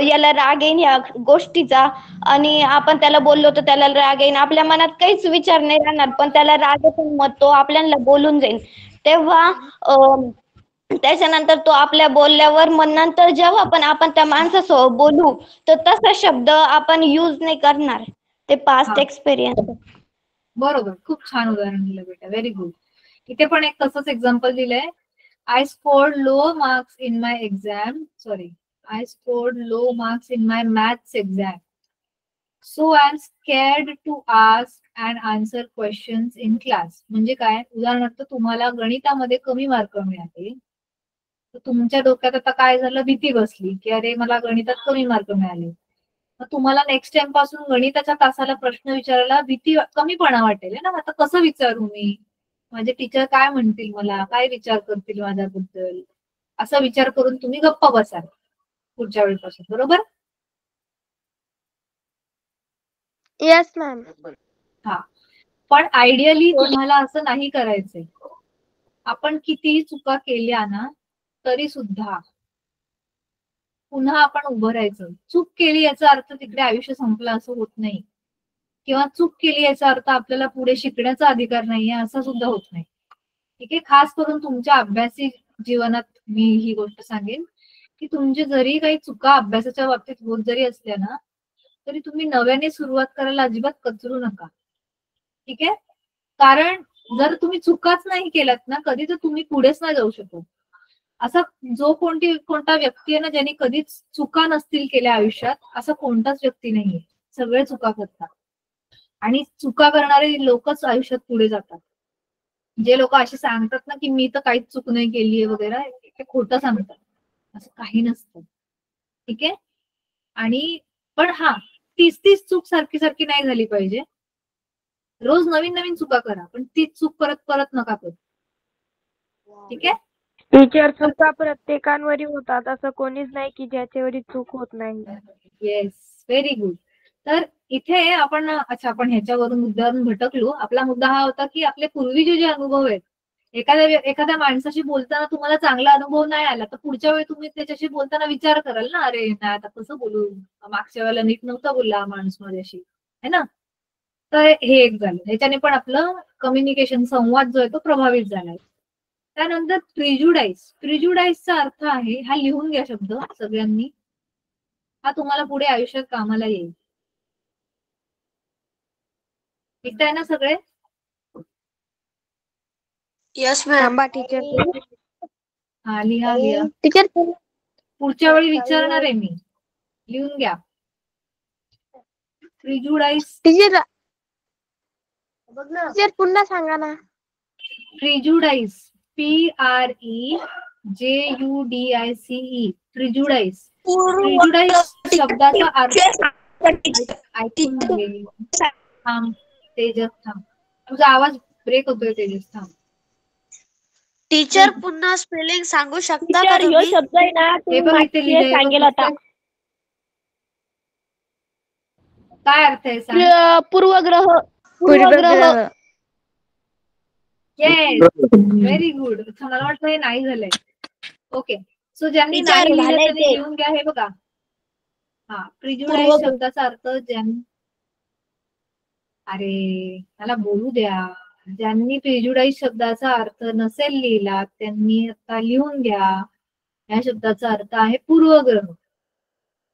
याला राग येईन या गोष्टीचा आणि आपण त्याला बोललो तर त्याला राग येईन, आपल्या मनात काहीच विचार नाही राहणार पण त्याला राग येतो मग तो आपल्याला बोलून जाईल. तेव्हा त्याच्यानंतर तो आपल्या बोलल्यावर मग नंतर जेव्हा पण आपण त्या माणसासोबत बोलू तर तसा शब्द आपण यूज नाही करणार. ते पास्ट एक्सपिरियन्स. बरोबर. खूप छान उदाहरण दिलं बेटा. Very good. इथे पण एक तसंच एक्झाम्पल दिलंय. I scored low marks in my maths exam. So I'm scared to ask and answer questions in class. म्हणजे काय? उदाहरणार्थ तुम्हाला गणितामध्ये कमी मार्क मिळाले. तर तुमच्या डोक्यात आता काय झालं? भीती बसली की अरे मला गणितात कमी मार्क मिळाले. मग तुम्हाला नेक्स्ट टाइम पासून गणिताच्या तासाला प्रश्न विचारायला कमीपणा वाटेल ना. आता कसं विचारू मी? माझे टीचर काय म्हणतील मला, काय विचार करतील माझ्याबद्दल, असा विचार करून तुम्ही गप्प बसाल पुढच्या वेळेपासून. बरोबर. Yes ma'am. हा पण आयडियली तुम्हाला असं नाही करायचंय. आपण कितीही चुका केल्या ना तरी सुद्धा पुन्हा आपण उभं राहायचं. चूक केली याचा अर्थ तिकडे आयुष्य संपलं असं होत नाही, किंवा चूक केली याचा अर्थ आपल्याला पुढे शिकण्याचा अधिकार नाहीये असं सुद्धा होत नाही. ठीक आहे. खास करून तुमच्या अभ्यासी जीवनात मी ही गोष्ट सांगेन की तुमचे जरी काही चुका अभ्यासाच्या बाबतीत होत जरी असल्या ना तरी तुम्ही नव्याने सुरुवात करायला अजिबात कचरू नका. ठीक आहे. कारण जर तुम्ही चुकाच नाही केल्यात ना कधी तर तुम्ही पुढेच नाही जाऊ शकत. असा कोणता व्यक्ती आहे ना ज्यांनी कधीच चुका नसतील केल्या आयुष्यात, असा कोणताच व्यक्ती नाहीये. सगळे चुका करतात आणि चुका करणारे लोकच आयुष्यात पुढे जातात. जे लोक असे सांगतात ना की मी तर काहीच चूक नाही केलीये वगैरे, ते खोटं सांगतात. असं काही नसतं. ठीक आहे. आणि पण हा 30 चूक सारखी नाही झाली पाहिजे. रोज नवीन चुका करा पण तीच चूक परत नका करू. ठीक आहे. टीचर चुका प्रत्येकावरही होतात, असं कोणीच नाही की ज्याच्यावरही चूक होत नाही. Yes, very good. तर इथे आपण आपण ह्याच्यावरून मुद्द्यावरून भटकलो. आपला मुद्दा हा होता की आपले पूर्वीचे जे अनुभव आहेत, एखाद्या माणसाशी बोलताना तुम्हाला चांगला अनुभव नाही आला तर पुढच्या वेळी तुम्ही त्याच्याशी बोलताना विचार कराल ना, अरे नाही आता कसं बोलू, मागच्या वेळेला नीट नव्हता बोलला हा माणूस माझ्याशी, है ना. तर हे एक झालं, ह्याच्याने पण आपलं कम्युनिकेशन, संवाद जो आहे तो प्रभावित झालाय. त्यानंतर प्रिज्युडाईजचा अर्थ आहे, हा लिहून घ्या शब्द सगळ्यांनी, हा तुम्हाला पुढे आयुष्यात कामाला येईल. लिहिताय ना सगळे? Yes ma'am. थांबा टीचर. हा लिहा लिहा. टीचर पुढच्या वेळी विचारणार आहे मी, लिहून घ्या. प्रिज्युडाईज. टीचर टीचर पुन्हा सांगा ना. प्रिज्युडाईज, PREJUDICE, प्रिज्युडाईज. प्रिज्युडाईज शब्दाचा अर्थ ऐकून घे. थांब तेजस, थांब, तुझा आवाज ब्रेक होतोय तेजस, थांब. टीचर पुन्हा स्पेलिंग सांगू शकता का टीचर ह्यो तुम्ही? शब्द आहे ना हे तुम्ही बघ इथे मागचे लिहिलंय, सांगेल आता. काय अर्थ आहे सांग. पूर्वग्रह. Yes, very good. मला वाटतं हे नाही झालंय. ओके, सो ज्यांनी टीचर, नाही लिहिलं झालंय त्यांनी ते. लिहून घ्या. हे बघा, हा प्रिज्युडाईज शब्दाचा अर्थ अरे मला बोलू द्या. ज्यांनी प्रिज्युडाईज शब्दाचा अर्थ नसेल लिहिला त्यांनी आता लिहून घ्या. या शब्दाचा अर्थ आहे पूर्वग्रह.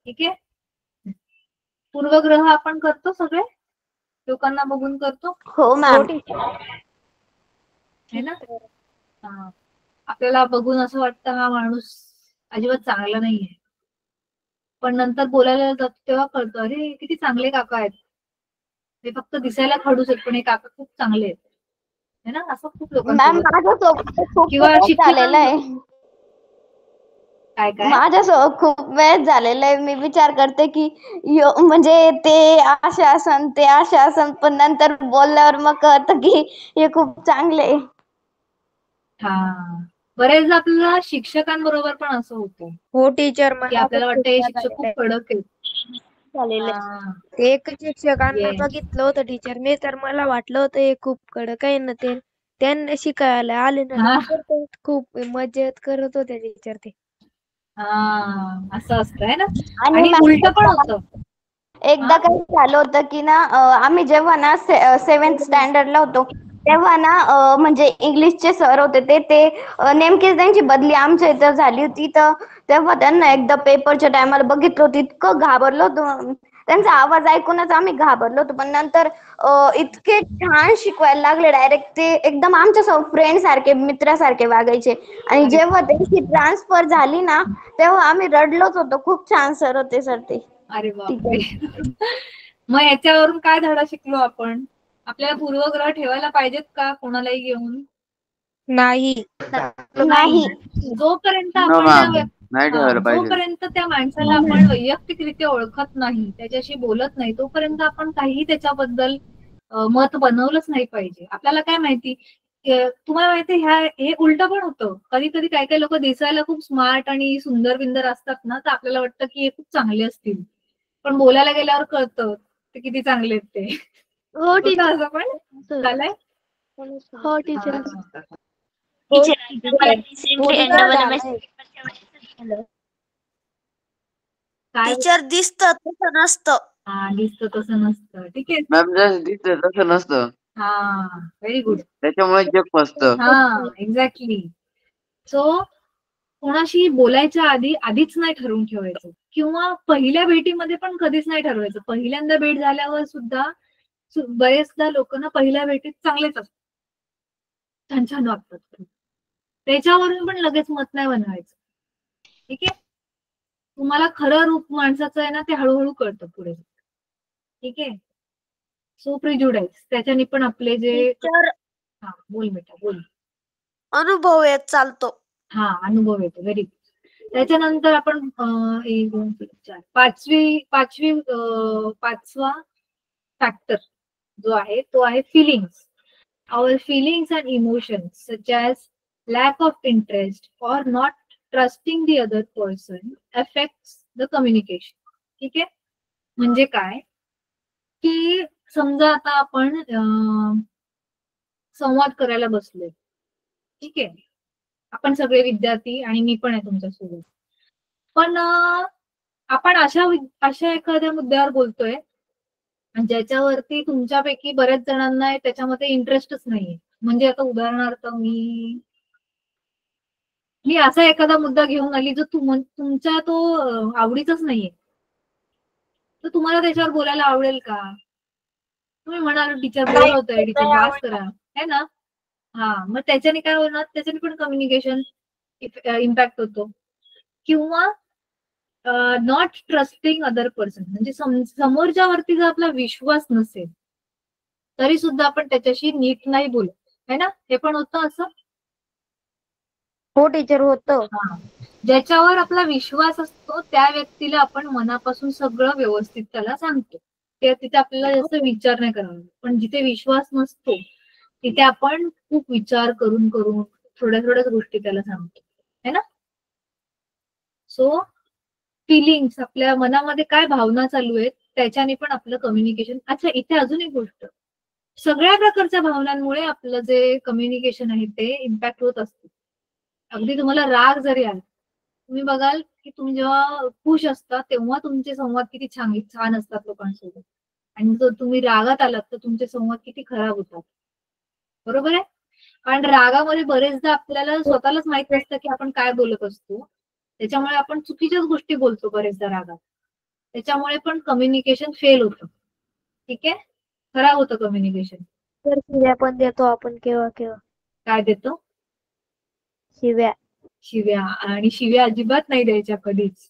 ठीक आहे, पूर्वग्रह आपण करतो सगळे, लोकांना बघून करतो, हो मॅम. है ना. हा, आपल्याला बघून असं वाटतं हा माणूस अजिबात चांगला नाहीये, पण नंतर बोलायला जातो तेव्हा कळतं अरे किती चांगले काका आहेत, ते फक्त दिसायला खडूस आहेत पण हे काका खूप चांगले आहेत, है ना. असं खूप मॅम लोकांसोबत माझ्यासोबत खूप किंवा वेळेस झालेलं आहे. काय काय माझ्यासोबत खूप वेळ झालेलं आहे. मी विचार करते की म्हणजे ते असे असन ते असे असन, पण नंतर बोलल्यावर मग कळतं की हे खूप चांगले आहे. हा, बरेचदा आपल्याला शिक्षकांबरोबर पण असं होतं हो टीचर, की मला आपल्याला पण वाटतं हे खूपदा शिक्षक खूप झालेलं कडक आहेत. झालेलं आहे. हा, एक शिक्षकांना Yes. बघितलं होतं टीचर मी, तर मला वाटलं होतं हे खूप कडक आहे ना. ते त्यांना शिकायला आले ना हा. टीचर, तर खूप मजेत करत होते टीचर ते. हा, असं असतं है ना. आणि आणि उलट पण होतं. एकदा हा? काय झालं होतं की ना, आम्ही जेव्हा ना 7th स्टँडर्डला होतो तेव्हा ना म्हणजे इंग्लिशचे सर होते ते नेमकीच त्यांची बदली आमच्या इथं झाली होती. तर तेव्हा त्यांना एकदा पेपरच्या टायमाला बघितलं होतं, इतकं घाबरलो होतो. त्यांचा आवाज ऐकूनच आम्ही घाबरलो होतो, पण नंतर इतके छान शिकवायला लागले. डायरेक्ट ते एकदम आमच्या फ्रेंड सारखे, मित्रासारखे वागायचे. आणि अरे जेव्हा त्यांची ट्रान्सफर झाली ना तेव्हा आम्ही रडलोच होतो. खूप छान सर होते सर ते. अरे बापरे. मग याच्यावरून काय धडा शिकलो आपण. आपल्याला पूर्वग्रह ठेवायला पाहिजेत का कोणालाही घेऊन? नाही. नाही. जोपर्यंत No, आपण ma'am. नाही ठेवायला पाहिजे. जोपर्यंत त्या माणसाला आपण वैयक्तिकरित्या ओळखत नाही, त्याच्याशी बोलत नाही, तोपर्यंत आपण काही त्याच्याबद्दल मत बनवलंच नाही पाहिजे. आपल्याला काय माहिती, तुम्हाला माहिती हे उलट पण होतं. कधी कधी काही काही लोक दिसायला खूप स्मार्ट आणि सुंदर बिंदर असतात ना, तर आपल्याला वाटतं की हे खूप चांगले असतील, पण बोलायला गेल्यावर कळतं ते किती चांगले आहेत ते. हो होतं टीचर. असं पण झालंय. हो टीचर. हा. काय टीचर दिसतं तसं नसतं. हा, दिसतं तसं नसतं. ठीक आहे. मॅम जसं दिसतं तसं नसतं, हा, व्हेरी गुड. त्याच्यामुळे जग फसतं. हा, एक्झॅक्टली. सो कोणाशी बोलायच्या आधीच नाही ठरवून ठेवायचं, किंवा पहिल्या भेटीमध्ये पण कधीच नाही ठरवायचं. पहिल्यांदा भेट झाल्यावर सुद्धा बरेचदा लोक ना पहिल्या भेटीत चांगलेच असतात, छान छान वागतात, त्याच्यावरून पण लगेच मत नाही बनवायचं. ठीक आहे, तुम्हाला खरं रूप माणसाचं आहे ना ते हळूहळू कळतं पुढे. ठीक आहे. सो प्रिज्युडाईज, त्याच्याने पण आपले जे टीचर, हा बोल बेटा बोल. अनुभव येत चालतो. हा, अनुभव येतो. Very good. त्याच्यानंतर आपण 1 2 3 4 पाचवा फॅक्टर जो आहे तो आहे feelings. Our feelings and emotions such as lack of interest or not trusting the other person affects the communication. ठीक आहे, म्हणजे काय की समजा आता आपण संवाद करायला बसलोय, ठीक आहे, आपण सगळे विद्यार्थी आणि मी पण आहे तुमच्यासोबत, पण आपण अशा एखाद्या मुद्द्यावर बोलतोय ज्याच्यावरती तुमच्यापैकी बऱ्याच जणांना त्याच्यामध्ये इंटरेस्टच नाहीये. म्हणजे आता उदाहरणार्थ मी असा एखादा मुद्दा घेऊन आली जो तुमच्या तो आवडीचाच नाहीये, तर तुम्हाला त्याच्यावर बोलायला आवडेल का? तुम्ही म्हणाल टीचर बोलवतोय, टीचर बास करा, है ना. हा, मग त्याच्याने काय होणार, त्याच्याने पण कम्युनिकेशन इम्पॅक्ट होतो. किंवा नॉट ट्रस्टिंग अदर पर्सन, म्हणजे समोरच्यावरती जर आपला विश्वास नसेल तरी सुद्धा आपण त्याच्याशी नीट नाही बोलत, है ना. हे पण होतं असं. हो टीचर, होतं. ज्याच्यावर आपला विश्वास असतो त्या व्यक्तीला आपण मनापासून सगळं व्यवस्थित त्याला सांगतो. तिथे आपल्याला जास्त विचार नाही करावा. पण जिथे विश्वास नसतो तिथे आपण खूप विचार करून थोड्या थोड्याच गोष्टी त्याला सांगतो, है ना. सो फिलिंग्स, आपल्या मनामध्ये काय भावना चालू आहेत त्याच्याने पण आपलं कम्युनिकेशन. अच्छा, इथे अजून एक गोष्ट, सगळ्या प्रकारच्या भावनांमुळे आपलं जे कम्युनिकेशन आहे ते इम्पॅक्ट होत असते. अगदी तुम्हाला राग जरी आला, तुम्ही बघाल की तुम्ही जेव्हा खुश असता तेव्हा तुमचे संवाद किती छान असतात लोकांसोबत, आणि जर तुम्ही रागात आलात तर तुमचे संवाद किती खराब होतात. बरोबर आहे. कारण रागामध्ये बरेचदा आपल्याला स्वतःलाच माहित नसतं की आपण काय बोलत असतो, त्याच्यामुळे आपण चुकीच्याच गोष्टी बोलतो बरेचदा रागात. त्याच्यामुळे पण कम्युनिकेशन फेल होतं. ठीक आहे, खराब होतं कम्युनिकेशन. तर शिव्या पण देतो आपण केव्हा केव्हा. काय देतो? शिव्या. आणि शिव्या अजिबात नाही द्यायच्या कधीच.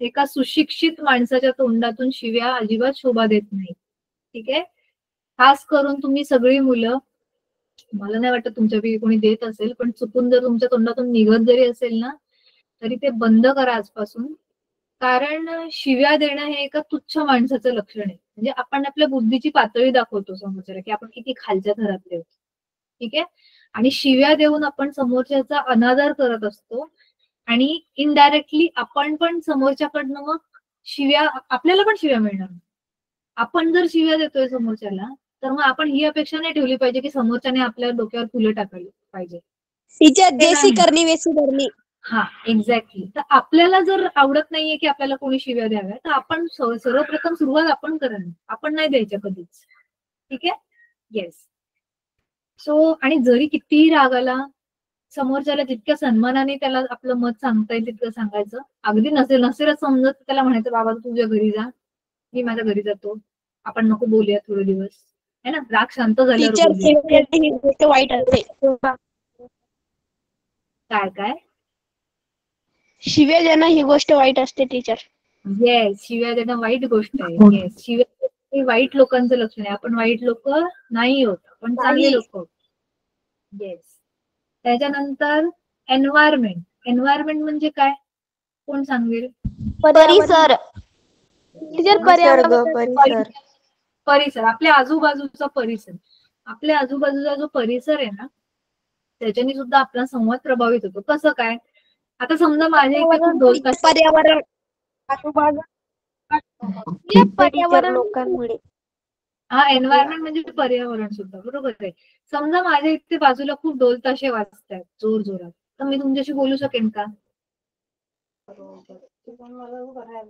एका सुशिक्षित माणसाच्या तोंडातून शिव्या अजिबात शोभा देत नाही. ठीक आहे, खास करून तुम्ही सगळी मुलं, मला नाही वाटत तुमच्यापैकी कोणी देत असेल, पण चुकून जर तुमच्या तोंडातून निघत जरी असेल ना तरी ते बंद करा आजपासून. कारण शिव्या देणं हे एका तुच्छ माणसाचं लक्षण आहे. म्हणजे आपण आपल्या बुद्धीची पातळी दाखवतो समोरच्याला की आपण किती खालच्या थरातले होतो. ठीक आहे, आणि शिव्या देऊन आपण समोरच्याचा अनादर करत असतो, आणि इनडायरेक्टली आपण पण समोरच्याकडनं मग शिव्या, आपल्याला पण शिव्या मिळणार. आपण जर शिव्या देतोय समोरच्याला तर मग आपण ही अपेक्षा नाही ठेवली पाहिजे की समोरच्याने आपल्या डोक्यावर फुलं टाकायला पाहिजे. टीचर जैसी करनी वैसी भरनी. हा, एक्झॅक्टली. तर आपल्याला जर आवडत नाहीये की आपल्याला कोणी शिव्या द्याव्या तर आपण सर्वप्रथम सुरुवात आपण करावी, आपण नाही द्यायच्या कधीच. ठीक आहे, येस. सो आणि जरी कितीही राग आला, समोरच्याला जितक्या सन्मानाने त्याला आपलं मत सांगता येईल तितकं सांगायचं. अगदी नसेलच समजत त्याला म्हणायचं बाबा तुझ्या घरी जा, मी माझ्या घरी जातो, आपण नको बोलूया थोडे दिवस, है ना. राग शांत झाल्यावर बोलूया. ही गोष्ट वाईट असते. काय शिव्या देणं ही गोष्ट वाईट असते टीचर. येस, शिव्या देणं वाईट गोष्ट आहे. येस, शिव्या हे वाईट लोकांचं लक्षण आहे. आपण वाईट लोक नाही होत, आपण चांगले लोक होत. येस. त्याच्यानंतर एन्व्हायरमेंट म्हणजे काय, कोण सांगेल? परिसर. टीचर, परिसर, आपल्या आजूबाजूचा परिसर. आपल्या आजूबाजूचा जो परिसर आहे ना त्याच्याने सुद्धा आपला संवाद प्रभावित होतो. कसं काय? आता समजा माझ्या इथे खूप बोलत असतात, पर्यावरण पर्यावरण लोकांमुळे. हा, एन्व्हायरमेंट म्हणजे पर्यावरण सुद्धा, बरोबर आहे. समजा माझ्या इथे बाजूला खूप ढोल ताशे वाजतायत जोर जोरात, तर मी तुमच्याशी बोलू शकेन का?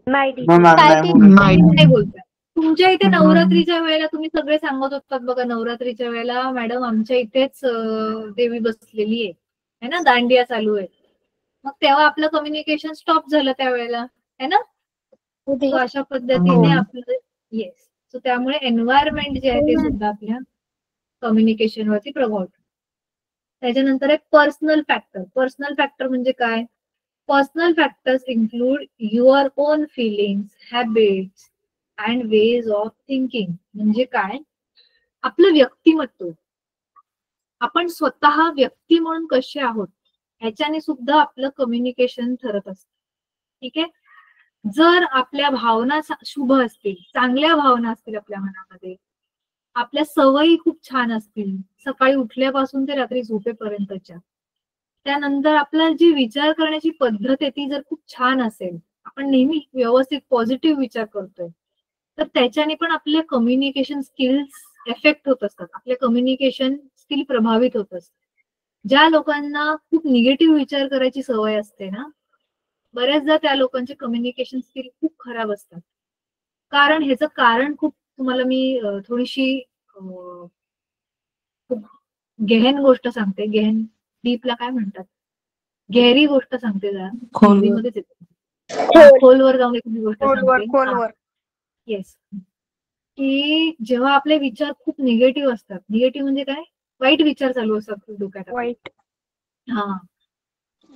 नाही बोलताय. तुमच्या इथे नवरात्रीच्या वेळेला तुम्ही सगळे सांगत होतात बघा, नवरात्रीच्या वेळेला मॅडम आमच्या इथेच देवी बसलेली आहे ना, दांडिया चालू आहे. मग तेव्हा आपलं कम्युनिकेशन स्टॉप झालं त्यावेळेला, है ना. सो अशा पद्धतीने आपलं, येस. सो त्यामुळे एन्व्हायरमेंट जे आहे ते सुद्धा आपल्या कम्युनिकेशन वरती प्रभाव ठेवतो. त्याच्यानंतर आहे पर्सनल फॅक्टर म्हणजे काय? Personal factors include your own feelings, habits and ways of thinking. म्हणजे काय? आपलं व्यक्तिमत्व, आपण स्वतः व्यक्ती म्हणून कसे आहोत ह्याच्याने सुद्धा आपलं कम्युनिकेशन ठरत असतं. ठीक आहे. जर आपल्या भावना शुभ असतील, चांगल्या भावना असतील आपल्या मनामध्ये, आपल्या सवयी खूप छान असतील, सकाळी उठल्यापासून ते रात्री झोपेपर्यंतच्या, त्यानंतर आपला जी विचार करण्याची पद्धत आहे ती जर खूप छान असेल, आपण नेहमी व्यवस्थित पॉझिटिव्ह विचार करतोय, तर त्याच्याने पण आपले कम्युनिकेशन स्किल्स एफेक्ट होत असतात, आपले कम्युनिकेशन स्किल प्रभावित होत असतात. ज्या लोकांना खूप निगेटिव्ह विचार करायची सवय असते ना, बऱ्याचदा त्या लोकांचे कम्युनिकेशन स्किल खूप खराब असतात. कारण ह्याचं कारण खूप तुम्हाला मी थोडीशी खूप गहन गोष्ट सांगते. गहन, डीपला काय म्हणतात, गहरी गोष्ट सांगते जरा, हिंदीमध्येच येते. खोलवर जाऊन एखादी गोष्ट सांगते. खोलवर येस, की जेव्हा आपले विचार खूप निगेटिव्ह असतात, निगेटिव्ह म्हणजे काय, वाईट विचार चालू असतात डोक्यात आपल्या. वाईट हा,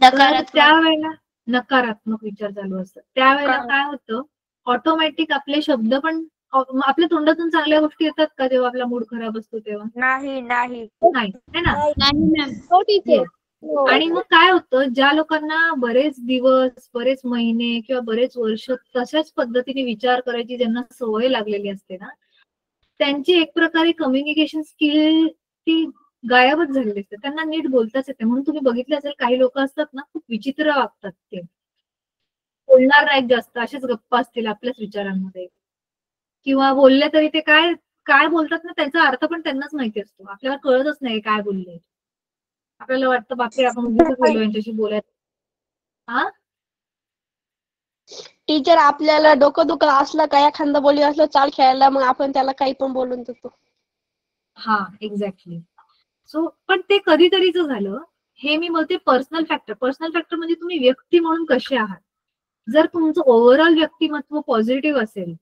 तर नकारात्मक. त्यावेळेला नकारात्मक विचार चालू असतात. त्यावेळेला काय होतं, ऑटोमॅटिक आपले शब्द पण आपल्या तोंडातून चांगल्या गोष्टी येतात का जेव्हा आपला मूड खराब असतो तेव्हा? नाही नाही, है ना? नाही मॅम. हो टीचर. आणि मग काय होतं, ज्या लोकांना बरेच दिवस, बरेच महिने किंवा बरेच वर्ष तशाच पद्धतीने विचार करायची ज्यांना सवय लागलेली असते ना, त्यांची एक प्रकारे कम्युनिकेशन स्किल ती गायबच झालेली असते. त्यांना नीट बोलताच येते. म्हणून तुम्ही बघितलं असेल, काही लोक असतात ना, खूप विचित्र वागतात. ते बोलणार नाहीत जास्त, असेच गप्पा असतील आपल्याच विचारांमध्ये, किंवा बोलले तरी ते काय काय बोलतात ना, त्याचा अर्थ पण त्यांनाच माहिती असतो, आपल्याला कळतच नाही काय बोलले. आपल्याला वाटतं बापरे, आपण उगीच गेलो यांच्याशी बोलायला. हा, टीचर आपल्याला डोकं दुखत असलं का एखादा बोली असलं चाल खेळायला, मग आपण त्याला काही पण बोलून देतो. हा, एक्झॅक्टली. सो पण ते कधीतरीच झालं. हे मी म्हणते पर्सनल फॅक्टर. पर्सनल फॅक्टर म्हणजे तुम्ही व्यक्ती म्हणून कसे आहात. जर तुमचं ओव्हरऑल व्यक्तिमत्व पॉझिटिव्ह असेल,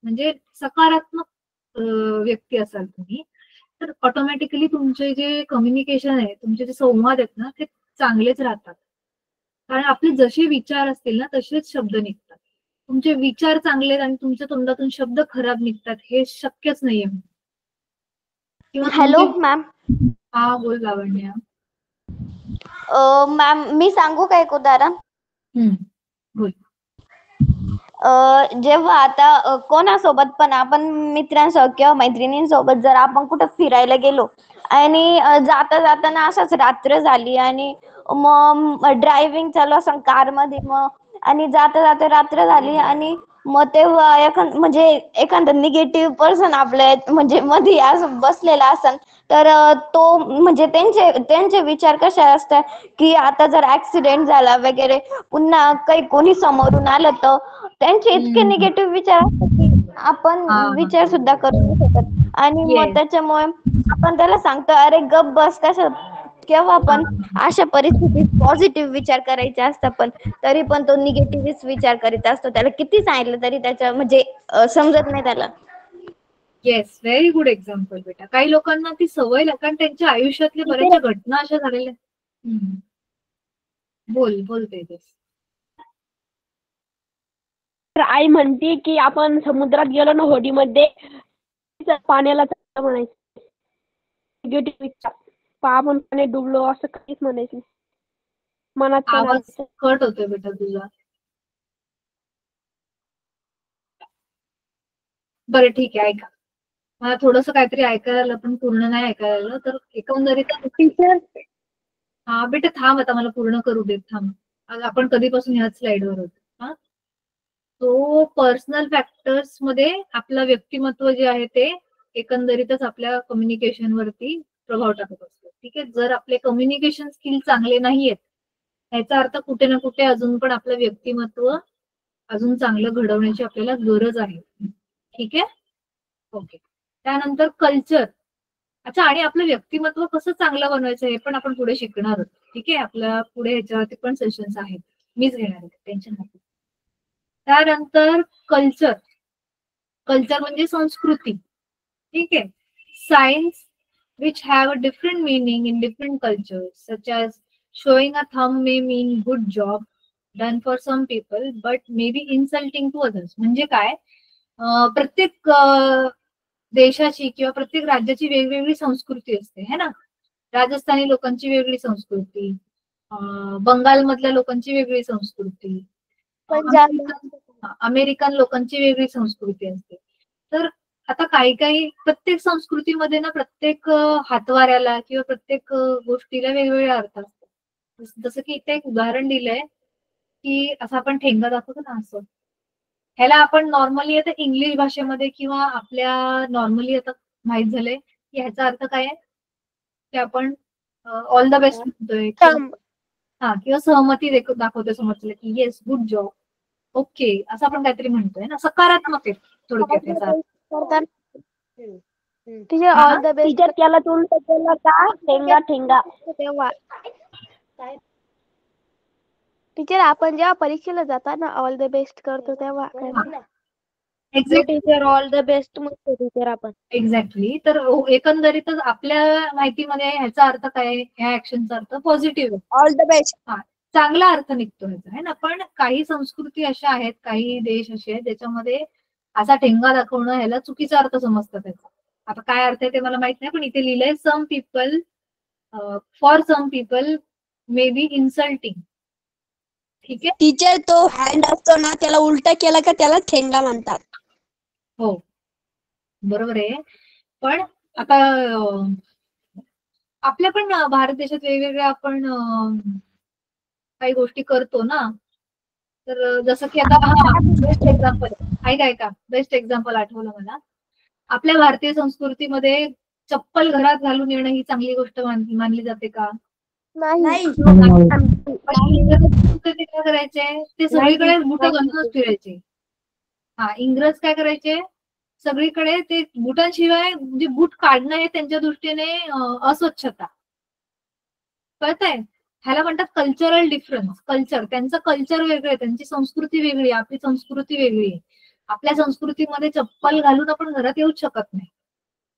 म्हणजे सकारात्मक व्यक्ती असाल तुम्ही, तर ऑटोमॅटिकली तुमचे जे कम्युनिकेशन आहे, तुमचे जे संवाद आहेत ना, ते चांगलेच राहतात. कारण आपले जसे विचार असतील ना, तसेच शब्द निघतात. तुमचे विचार चांगले आणि तुमच्या तोंडातून शब्द खराब निघतात, हे शक्यच नाहीये. किंवा हॅलो तुमचे, मॅम. हा बोल लावण्या. मॅम मी सांगू का एक उदाहरण? बोल. जेव्हा आता कोणासोबत पण आपण मित्रांसोबत किंवा मैत्रिणींसोबत जर आपण कुठं फिरायला गेलो आणि जाता जाताना असंच रात्र झाली आणि मग ड्रायव्हिंग चालू असं कार मध्ये, मग आणि जाता जाता रात्र झाली आणि मग तेव्हा म्हणजे एखादा निगेटिव्ह पर्सन आपल्या म्हणजे मध्ये असं बसलेला असेल, तर तो म्हणजे त्यांचे विचार कसे असतात की आता जर ऍक्सिडेंट झाला वगैरे, पुन्हा काही कोणी समोरून आलं तर त्यांचे इतके निगेटिव्ह विचार असतात की आपण विचार सुद्धा करू नाही शकत. आणि मग त्याच्यामुळे आपण त्याला सांगतो अरे गप बस, कसं केव्हा पण अशा परिस्थितीत पॉझिटिव्ह विचार करायचे असतात, पण तरी पण तो निगेटिव्ह विचार करीत असतो. त्याला किती सांगितलं तरी त्याच्या म्हणजे समजत नाही त्याला. येस, व्हेरी गुड एक्झाम्पल बेटा. काही लोकांना ती सवय लागते, कारण त्यांच्या आयुष्यातल्या बऱ्याचशा घटना अशा झालेल्या. बोल बोल तेजस. तर आई म्हणते की आपण समुद्रात गेलो ना होडीमध्ये, पाण्याला म्हणायचं निगेटिव्ह विचार, आपण पाण्यात डुबलो असं काहीच म्हणायचं मनात. आवाज कट होतोय बेटा तुझा. बरं ठीक आहे, ऐका. मला थोडस काहीतरी ऐकायला आलं, पण पूर्ण नाही ऐकायला आलं. तर एकंदरीत टीचर, हा बेटा थांब, आता मला पूर्ण करू देत, थांब. आज आपण कधीपासून ह्याच स्लाइडवर होतो. हा, तो पर्सनल फॅक्टर्स मध्ये आपलं व्यक्तिमत्व जे आहे ते एकंदरीतच आपल्या कम्युनिकेशन वरती प्रभाव टाकत असतो. ठीक आहे, जर आपले कम्युनिकेशन स्किल चांगले नाहीयेत, याचा अर्थ कुठे ना कुठे अजून पण आपलं व्यक्तिमत्व अजून चांगलं घडवण्याची आपल्याला गरज आहे. ठीक आहे, ओके. त्यानंतर कल्चर. अच्छा, आणि आपलं व्यक्तिमत्व कसं चांगलं बनवायचं हे पण आपण पुढे शिकणार आहोत. ठीक आहे, आपल्या पुढे ह्याच्यावरती पण सेशन्स आहेत, मीच घेणार आहे, टेन्शन नको. त्यानंतर कल्चर. कल्चर म्हणजे संस्कृती. ठीक आहे, science which have a different meaning in different cultures, such as showing a thumb may mean good job done for some people but may be insulting to others. म्हणजे काय, प्रत्येक देशाची किंवा प्रत्येक राज्याची वेगवेगळी संस्कृती असते, है ना. राजस्थानी लोकांची वेगळी संस्कृती, बंगालमधल्या लोकांची वेगळी संस्कृती, अमेरिकन लोकांची वेगळी संस्कृती असते. तर आता काही प्रत्येक संस्कृतीमध्ये ना, प्रत्येक हातवाऱ्याला किंवा प्रत्येक गोष्टीला वेगवेगळे अर्थ असतात. जसं की इथे एक उदाहरण दिलंय की असं आपण ठेंगा दाखवतो ना असं, ह्याला आपण नॉर्मली आता इंग्लिश भाषेमध्ये किंवा आपल्या नॉर्मली आता माहित झालंय की ह्याचा अर्थ काय आहे, की आपण ऑल द बेस्ट म्हणतोय किंवा सहमती दाखवतोय समोरच्याला की येस गुड जॉब, ओके, असं आपण काहीतरी म्हणतोय ना, सकारात्मक आहे थोडक्यात त्याचा अर्थ. टीचर हा? ऑल द बेस्ट टीचर त्याला तोंड केलं का ठेंगा ठेंगा. तेव्हा टीचर आपण जेव्हा परीक्षेला जाता ना ऑल द बेस्ट करतो तेव्हा exactly teacher all the best म्हणतो टीचर आपण. एक्झॅक्टली. तर एकंदरीतच आपल्या माहितीमध्ये ह्याचा अर्थ काय आहे, ह्या ऍक्शनचा अर्थ पॉझिटिव्ह आहे, ऑल द बेस्ट. चांगला अर्थ निघतो ह्याचा आहे ना. पण काही संस्कृती अशा आहेत, काही देश असे आहेत ज्याच्यामध्ये असा ठेंगा दाखवणं ह्याला चुकीचा अर्थ समजतात त्याचा. आता काय अर्थ आहे ते मला माहित नाही, पण इथे लिहिलंय some people for some people may be insulting. ठीक आहे. टीचर तो हँड असतो ना त्याला उलटा केला का त्याला ठेंगा म्हणतात. हो बरोबर आहे. पण आता आपल्या पण भारत देशात वेगवेगळ्या आपण काही गोष्टी करतो ना. तर जसं की आता बेस्ट एक्झाम्पल ऐका बेस्ट एक्झाम्पल आठवलं मला. आपल्या भारतीय संस्कृतीमध्ये चप्पल घरात घालून येणं ही चांगली गोष्ट मानली जाते का? नाही. ते काय करायचे, ते सगळीकडे बुट घालूनच फिरायचे. इंग्रज काय करायचे, सगळीकडे ते बुटांशिवाय म्हणजे बूट काढणं हे त्यांच्या दृष्टीने अस्वच्छता. कळतंय? ह्याला म्हणतात कल्चरल डिफरन्स. कल्चर, त्यांचं कल्चर वेगळं आहे, त्यांची संस्कृती वेगळी, आपली संस्कृती वेगळी आहे. आपल्या संस्कृतीमध्ये चप्पल घालून आपण घरात येऊच शकत नाही.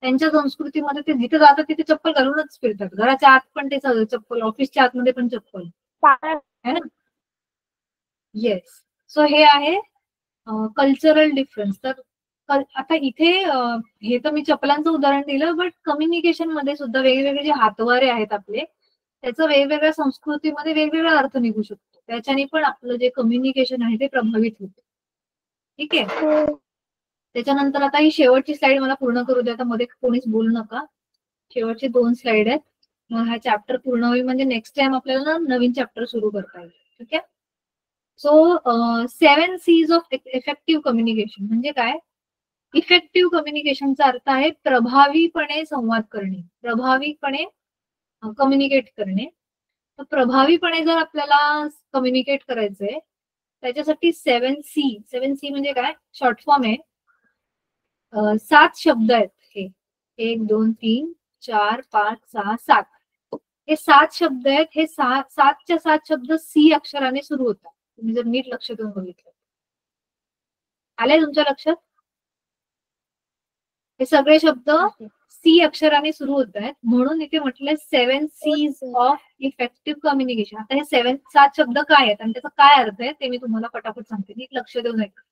त्यांच्या संस्कृतीमध्ये ते जिथे जातात तिथे चप्पल घालूनच फिरतात. घराच्या आत पण ते चप्पल, ऑफिसच्या आतमध्ये पण चप्पल है ना. येस. सो हे आहे कल्चरल डिफरन्स. तर आता इथे हे तर मी चप्पलांचं उदाहरण दिलं, बट कम्युनिकेशन मध्ये सुद्धा वेगवेगळे जे हातवारे आहेत आपले, त्याचा वेगवेगळ्या संस्कृतीमध्ये वेगवेगळा अर्थ निघू शकतो. त्याच्याने पण आपलं जे कम्युनिकेशन आहे ते प्रभावित होतं. ठीक आहे. त्याच्यानंतर आता ही शेवटची स्लाइड मला पूर्ण करू द्या. आता मध्ये कोणीच बोलू नका. शेवटचे 2 स्लाइड आहेत. मग हा चॅप्टर पूर्ण होईल, म्हणजे नेक्स्ट टाइम आपल्याला नवीन चॅप्टर सुरू करता येईल. ठीक आहे. So 7 C's of effective communication म्हणजे काय? इफेक्टिव्ह कम्युनिकेशनचा अर्थ आहे प्रभावीपणे संवाद करणे, प्रभावीपणे कम्युनिकेट करणे. तर प्रभावीपणे जर आपल्याला कम्युनिकेट करायचंय त्याच्यासाठी 7 C म्हणजे काय? शॉर्ट फॉर्म आहे. 7 शब्द आहेत हे. 1 2 3 4 5 6 7 हे 7 शब्द आहेत. हे 7च्या 7 शब्द C अक्षराने सुरू होतात. तुम्ही जर नीट लक्ष देऊन बघितलं. आले तुमच्या लक्षात? हे सगळे शब्द C अक्षराने सुरू होत आहेत, म्हणून इथे म्हटलंय 7 C's ऑफ इफेक्टिव्ह कम्युनिकेशन. आता हे 7 शब्द काय आहेत आणि त्याचा काय अर्थ आहे ते मी तुम्हाला पटापट सांगते. नीट लक्ष देऊन ऐका.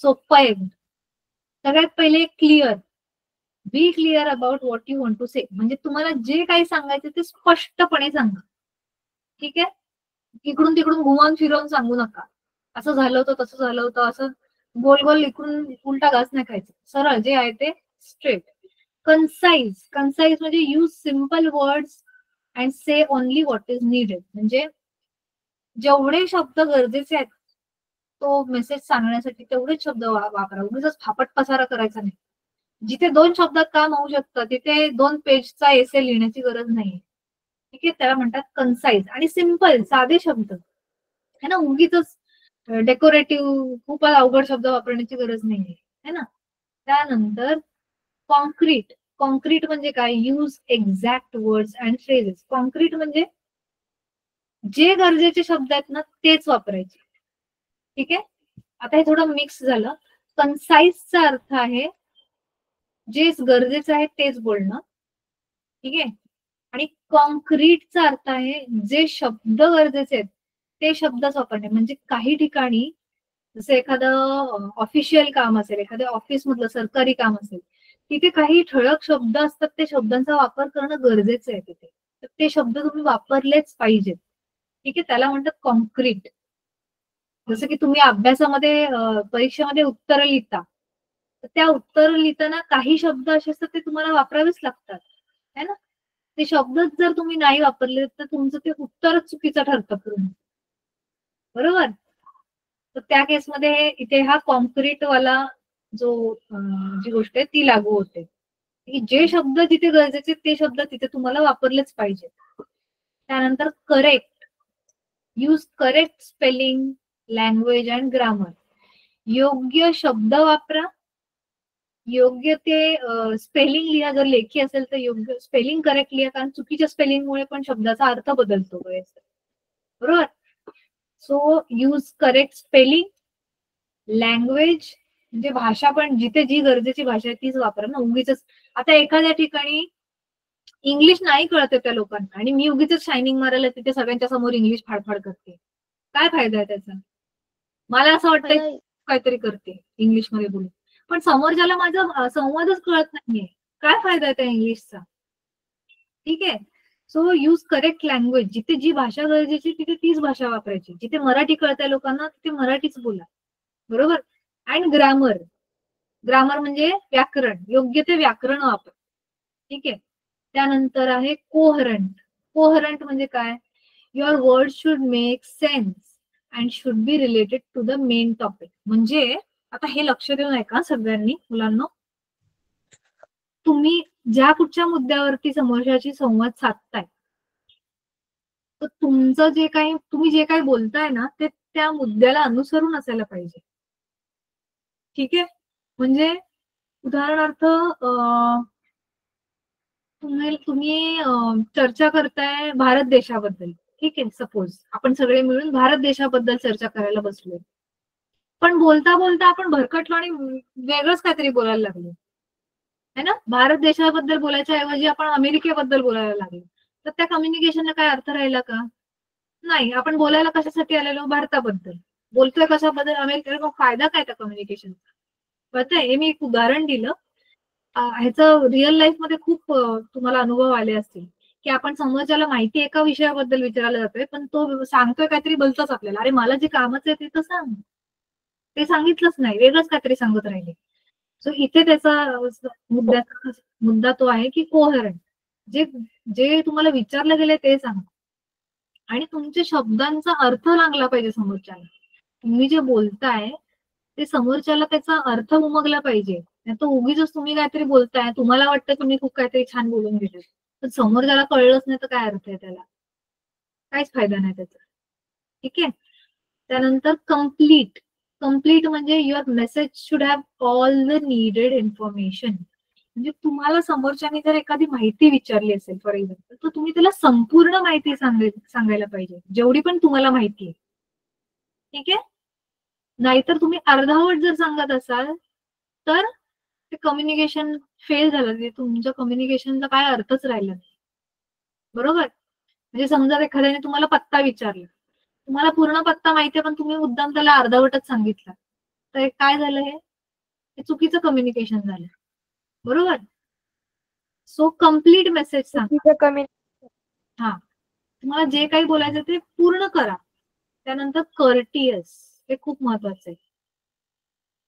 सोपं आहे. सगळ्यात पहिले clear. Be clear about what you want to say. म्हणजे तुम्हाला जे काही सांगायचं ते स्पष्टपणे सांगा. ठीक आहे. इकडून तिकडून घुमवून फिरवून सांगू नका. असं झालं होतं, तसं झालं होतं, असं गोल गोल इकडून उलटा घास नाही खायचं. सरळ जे आहे ते स्ट्रेट. कन्साइज म्हणजे use simple words and say only what is needed. म्हणजे जेवढे शब्द गरजेचे आहेत तो मेसेज सांगण्यासाठी तेवढेच शब्द वापरा. उगीच फापट पसारा करायचा नाही. जिथे 2 शब्दात काम होऊ शकतं तिथे 2 पेजचा एसे लिहिण्याची गरज नाही. ठीक आहे. त्याला म्हणतात कन्साइज. आणि सिम्पल, साधे शब्द है ना. उगीच डेकोरेटिव्ह खूप अवघड शब्द वापरण्याची गरज नाहीये है ना. त्यानंतर कॉन्क्रीट. कॉन्क्रीट म्हणजे काय? Use exact words and phrases. Concrete म्हणजे जे गरजेचे शब्द आहेत ना तेच वापरायचे. ठीक आहे. आता हे थोडं मिक्स झालं. कन्साइजचा अर्थ आहे जे गरजेचं आहे तेच बोलणं. ठीक आहे. आणि कॉन्क्रीटचा अर्थ आहे जे शब्द गरजेचे आहेत ते शब्दच वापरणे. म्हणजे काही ठिकाणी जसं एखादं ऑफिशियल काम असेल, एखाद्या ऑफिस मधलं सरकारी काम असेल, तिथे काही ठळक शब्द असतात, ते शब्दांचा वापर करणं गरजेचं आहे तिथे. तर ते शब्द तुम्ही वापरलेच पाहिजेत. ठीक आहे. त्याला म्हणतात कॉन्क्रीट. जसं की तुम्ही अभ्यासामध्ये परीक्षेमध्ये उत्तर लिहिता, तर त्या उत्तर लिहिताना काही शब्द असे असतात ते तुम्हाला वापरावेच लागतात है ना. ते शब्दच जर तुम्ही नाही वापरले तर तुमचं ते उत्तरच चुकीचं ठरतं पूर्ण. बरोबर. तर त्या केसमध्ये इथे हा कॉन्क्रीट वाला जी गोष्ट आहे ती लागू होते की जे शब्द जिथे गरजेचे ते शब्द तिथे तुम्हाला वापरलेच पाहिजे. त्यानंतर correct, use correct spelling, language and grammar. योग्य शब्द वापरा, योग्य ते स्पेलिंग लिहा. जर लेखी असेल तर योग्य स्पेलिंग करेक्ट लिहा, कारण चुकीच्या स्पेलिंगमुळे पण शब्दाचा अर्थ बदलतो बरेच. बरोबर. So use correct spelling, language म्हणजे भाषा पण जिथे जी गरजेची भाषा आहे तीच वापरा ना. उगीच आता एखाद्या ठिकाणी इंग्लिश नाही कळते त्या लोकांना आणि मी उगीच शायनिंग मारायला तिथे सगळ्यांच्या समोर इंग्लिश फाडफाड करते, काय फायदा आहे त्याचा? मला असं वाटतं काहीतरी करते इंग्लिश मध्ये बोलून, पण समोरच्याला माझा संवादच कळत नाहीये, काय फायदा आहे त्या इंग्लिशचा? ठीक आहे. सो यूज करेक्ट लँग्वेज, जिथे जी भाषा गरजेची तिथे तीच भाषा वापरायची. जिथे मराठी कळते लोकांना तिथे मराठीच बोला. बरोबर. अँड ग्रामर, ग्रामर म्हणजे व्याकरण, योग्य ते व्याकरण वापर. ठीक आहे. त्यानंतर आहे कोहरंट. कोहरंट म्हणजे काय? Your word should make sense and should be related to the main topic. म्हणजे आता हे लक्ष देऊन ऐका सगळ्यांनी मुलांना, तुम्ही ज्या कुठच्या मुद्द्यावरती समोरच्याशी संवाद साधताय तर तुमचं जे काही तुम्ही जे काही बोलताय ना ते त्या मुद्द्याला अनुसरून असायला पाहिजे. ठीक आहे. म्हणजे उदाहरणार्थ तुम्ही चर्चा करताय भारत देशाबद्दल. ठीक आहे. सपोज आपण सगळे मिळून भारत देशाबद्दल चर्चा करायला बसलोय, पण बोलता बोलता आपण भरकटलो आणि वेगळंच काहीतरी बोलायला लागलो है ना. भारत देशाबद्दल बोलायच्या ऐवजी आपण अमेरिकेबद्दल बोलायला लागलो, तर त्या कम्युनिकेशनला काय अर्थ राहिला का? नाही. आपण बोलायला कशासाठी आलेलो? भारताबद्दल. बोलतोय कशाबद्दल? अमेरिकेला. फायदा काय त्या कम्युनिकेशनचा? कळतंय? हे मी एक उदाहरण दिलं. ह्याचं रिअल लाईफ मध्ये खूप तुम्हाला अनुभव आले असतील की आपण समोरच्याला माहिती एका विषयाबद्दल विचारायला जातोय, पण तो सांगतोय काहीतरी बोलतोच आपल्याला, अरे मला जे कामच आहे ते तर सांग. ते सांगितलंच नाही, वेगळंच काहीतरी सांगत राहिले. सो इथे त्याचा मुद्दा तो आहे की कोहरंट, जे जे तुम्हाला विचारलं गेले ते सांगा आणि तुमच्या शब्दांचा अर्थ लागला पाहिजे समोरच्याला. तुम्ही जे बोलताय ते समोरच्याला त्याचा अर्थ उमगला पाहिजे. नाही तर उगीच तुम्ही काहीतरी बोलताय, तुम्हाला वाटतं तुम्ही खूप काहीतरी छान बोलून गेले, पण समोरच्याला कळलंच नाही तर काय अर्थ आहे त्याला? काहीच फायदा नाही त्याचा. ठीक आहे. त्यानंतर कम्प्लीट. कम्प्लीट म्हणजे your message should have all the needed information. म्हणजे तुम्हाला समोरच्याने जर एखादी माहिती विचारली असेल फॉर एक्झाम्पल, तर तुम्ही त्याला संपूर्ण माहिती सांगायला पाहिजे, जेवढी पण तुम्हाला माहिती आहे. ठीक आहे. नाहीतर तुम्ही अर्धावट जर सांगत असाल तर ते कम्युनिकेशन फेल झालं, म्हणजे तुमच्या कम्युनिकेशनचा काय अर्थच राहिला नाही. बरोबर. म्हणजे समजा एखाद्याने तुम्हाला पत्ता विचारला, तुम्हाला पूर्ण पत्ता माहिती आहे पण तुम्ही मुद्दाम त्याला अर्धावटच सांगितलं, तर काय झालं? हे चुकीचं कम्युनिकेशन झालं. बरोबर. सो कम्प्लीट मेसेज सांगा. हा, तुम्हाला जे काही बोलायचं ते पूर्ण करा. त्यानंतर कर्टियस, हे खूप महत्वाचं आहे.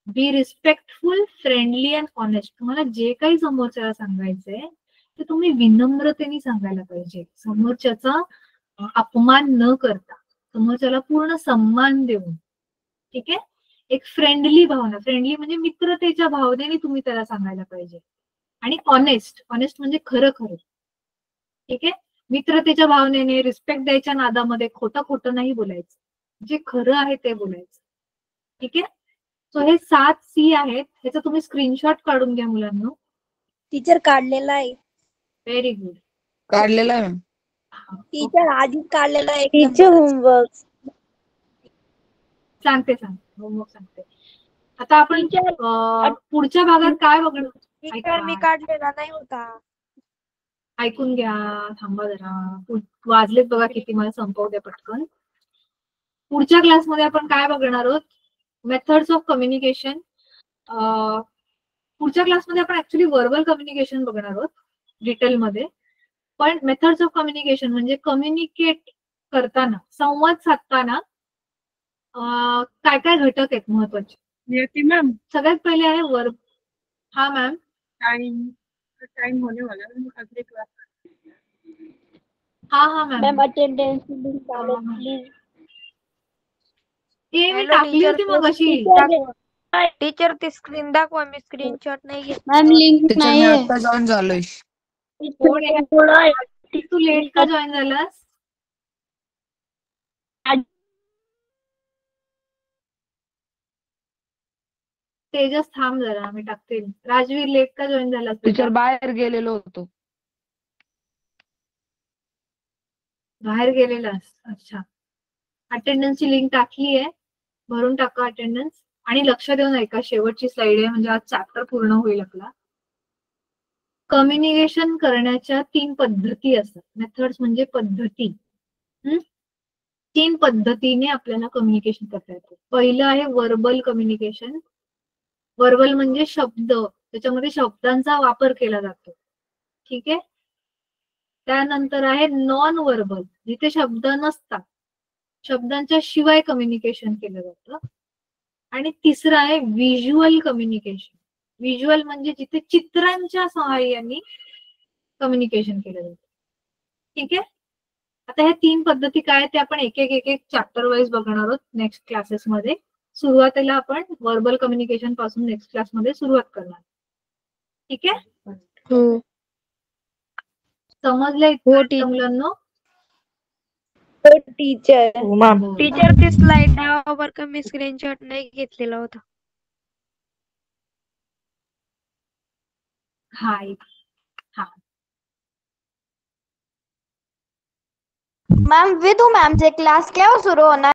Be respectful, friendly and honest. तुम्हाला जे काही समोरच्याला सांगायचंय ते तुम्ही विनम्रतेने सांगायला पाहिजे, समोरच्याचा अपमान न करता, समोरच्याला पूर्ण सम्मान देऊन. ठीक आहे. एक फ्रेंडली भावना, फ्रेंडली म्हणजे मित्रतेच्या भावनेने तुम्ही त्याला सांगायला पाहिजे. आणि ऑनेस्ट, ऑनेस्ट म्हणजे खरं खरं. ठीक आहे. मित्रतेच्या भावनेने, रिस्पेक्ट द्यायच्या नादामध्ये खोटं नाही बोलायचं, जे खरं आहे ते बोलायचं. ठीक आहे. सो हे 7 C आहेत. ह्याचा तुम्ही स्क्रीनशॉट काढून घ्या मुलांना. टीचर काढलेला आहे. Very good. काढलेला आहे टीचर आधीच काढलेला आहे. टीचर होमवर्क सांगते होमवर्क सांगते. आता आपण पुढच्या भागात काय बघणार? टीचर मी काढलेला नाही होता. ऐकून घ्या, थांबा जरा. वाजलेत बघा किती, मला संपवू द्या पटकन. पुढच्या क्लासमध्ये आपण काय बघणार आहोत? Methods of communication. पुढच्या क्लासमध्ये आपण ऍक्च्युली व्हर्बल कम्युनिकेशन बघणार आहोत डिटेलमध्ये. पण मेथड्स ऑफ कम्युनिकेशन म्हणजे कम्युनिकेट करताना, संवाद साधताना काय काय घटक आहेत महत्वाचे. मॅम. सगळ्यात पहिले आहे वर्ब. हा मॅम. टाइम होने वाला है, अगले क्लास हा हा मॅम. मॅम अटेंडन्स लिंक चालू हा, हा. प्लीज. हे मी हॅलो टाकली टीचर, होती मग अशी. टीचर ती स्क्रीन दाखवा, मी स्क्रीनशॉट नाही घेत. मॅम लिंक टीचर मी नाहीये. आता जॉईन झालोय. तू लेट का जॉईन झालास? तेजस थांब जरा, मी टाकते. राजवीर लेट का जॉईन झालास टीचर बेटा? बाहेर गेलेलो होतो. बाहेर गेलेलास, अच्छा. अटेंडन्सची लिंक टाकली आहे, भरून टाका अटेंडन्स. आणि लक्ष देऊन ऐका, शेवटची स्लाइड आहे, म्हणजे आज चॅप्टर पूर्ण होईल आपला. कम्युनिकेशन करण्याच्या 3 पद्धती असतात. मेथड्स म्हणजे पद्धती. 3 पद्धतीने आपल्याला कम्युनिकेशन करता येतं. पहिलं आहे वर्बल कम्युनिकेशन. वर्बल म्हणजे शब्द, त्याच्यामध्ये शब्दांचा वापर केला जातो. ठीक आहे. त्यानंतर आहे नॉन वर्बल, जिथे शब्द नसतात, शब्दांच्या शिवाय कम्युनिकेशन केलं जातं. आणि तिसरं आहे व्हिज्युअल कम्युनिकेशन. व्हिज्युअल म्हणजे जिथे चित्रांच्या सहाय्याने कम्युनिकेशन केलं जातं. ठीक आहे. आता ह्या 3 पद्धती काय ते आपण एक एक चॅप्टर वाईज बघणार आहोत नेक्स्ट क्लासेसमध्ये. सुरुवातीला आपण वर्बल कम्युनिकेशन पासून नेक्स्ट क्लासमध्ये सुरुवात करणार. ठीक आहे. हो समजलंय हो मुलांना? टीचर. टीचर ते स्लाइड दाखवा बरं का, मी स्क्रीनशॉट नाही घेतलेला होता. हा हा. मैम विधु मैम से क्लास क्या सुरू होना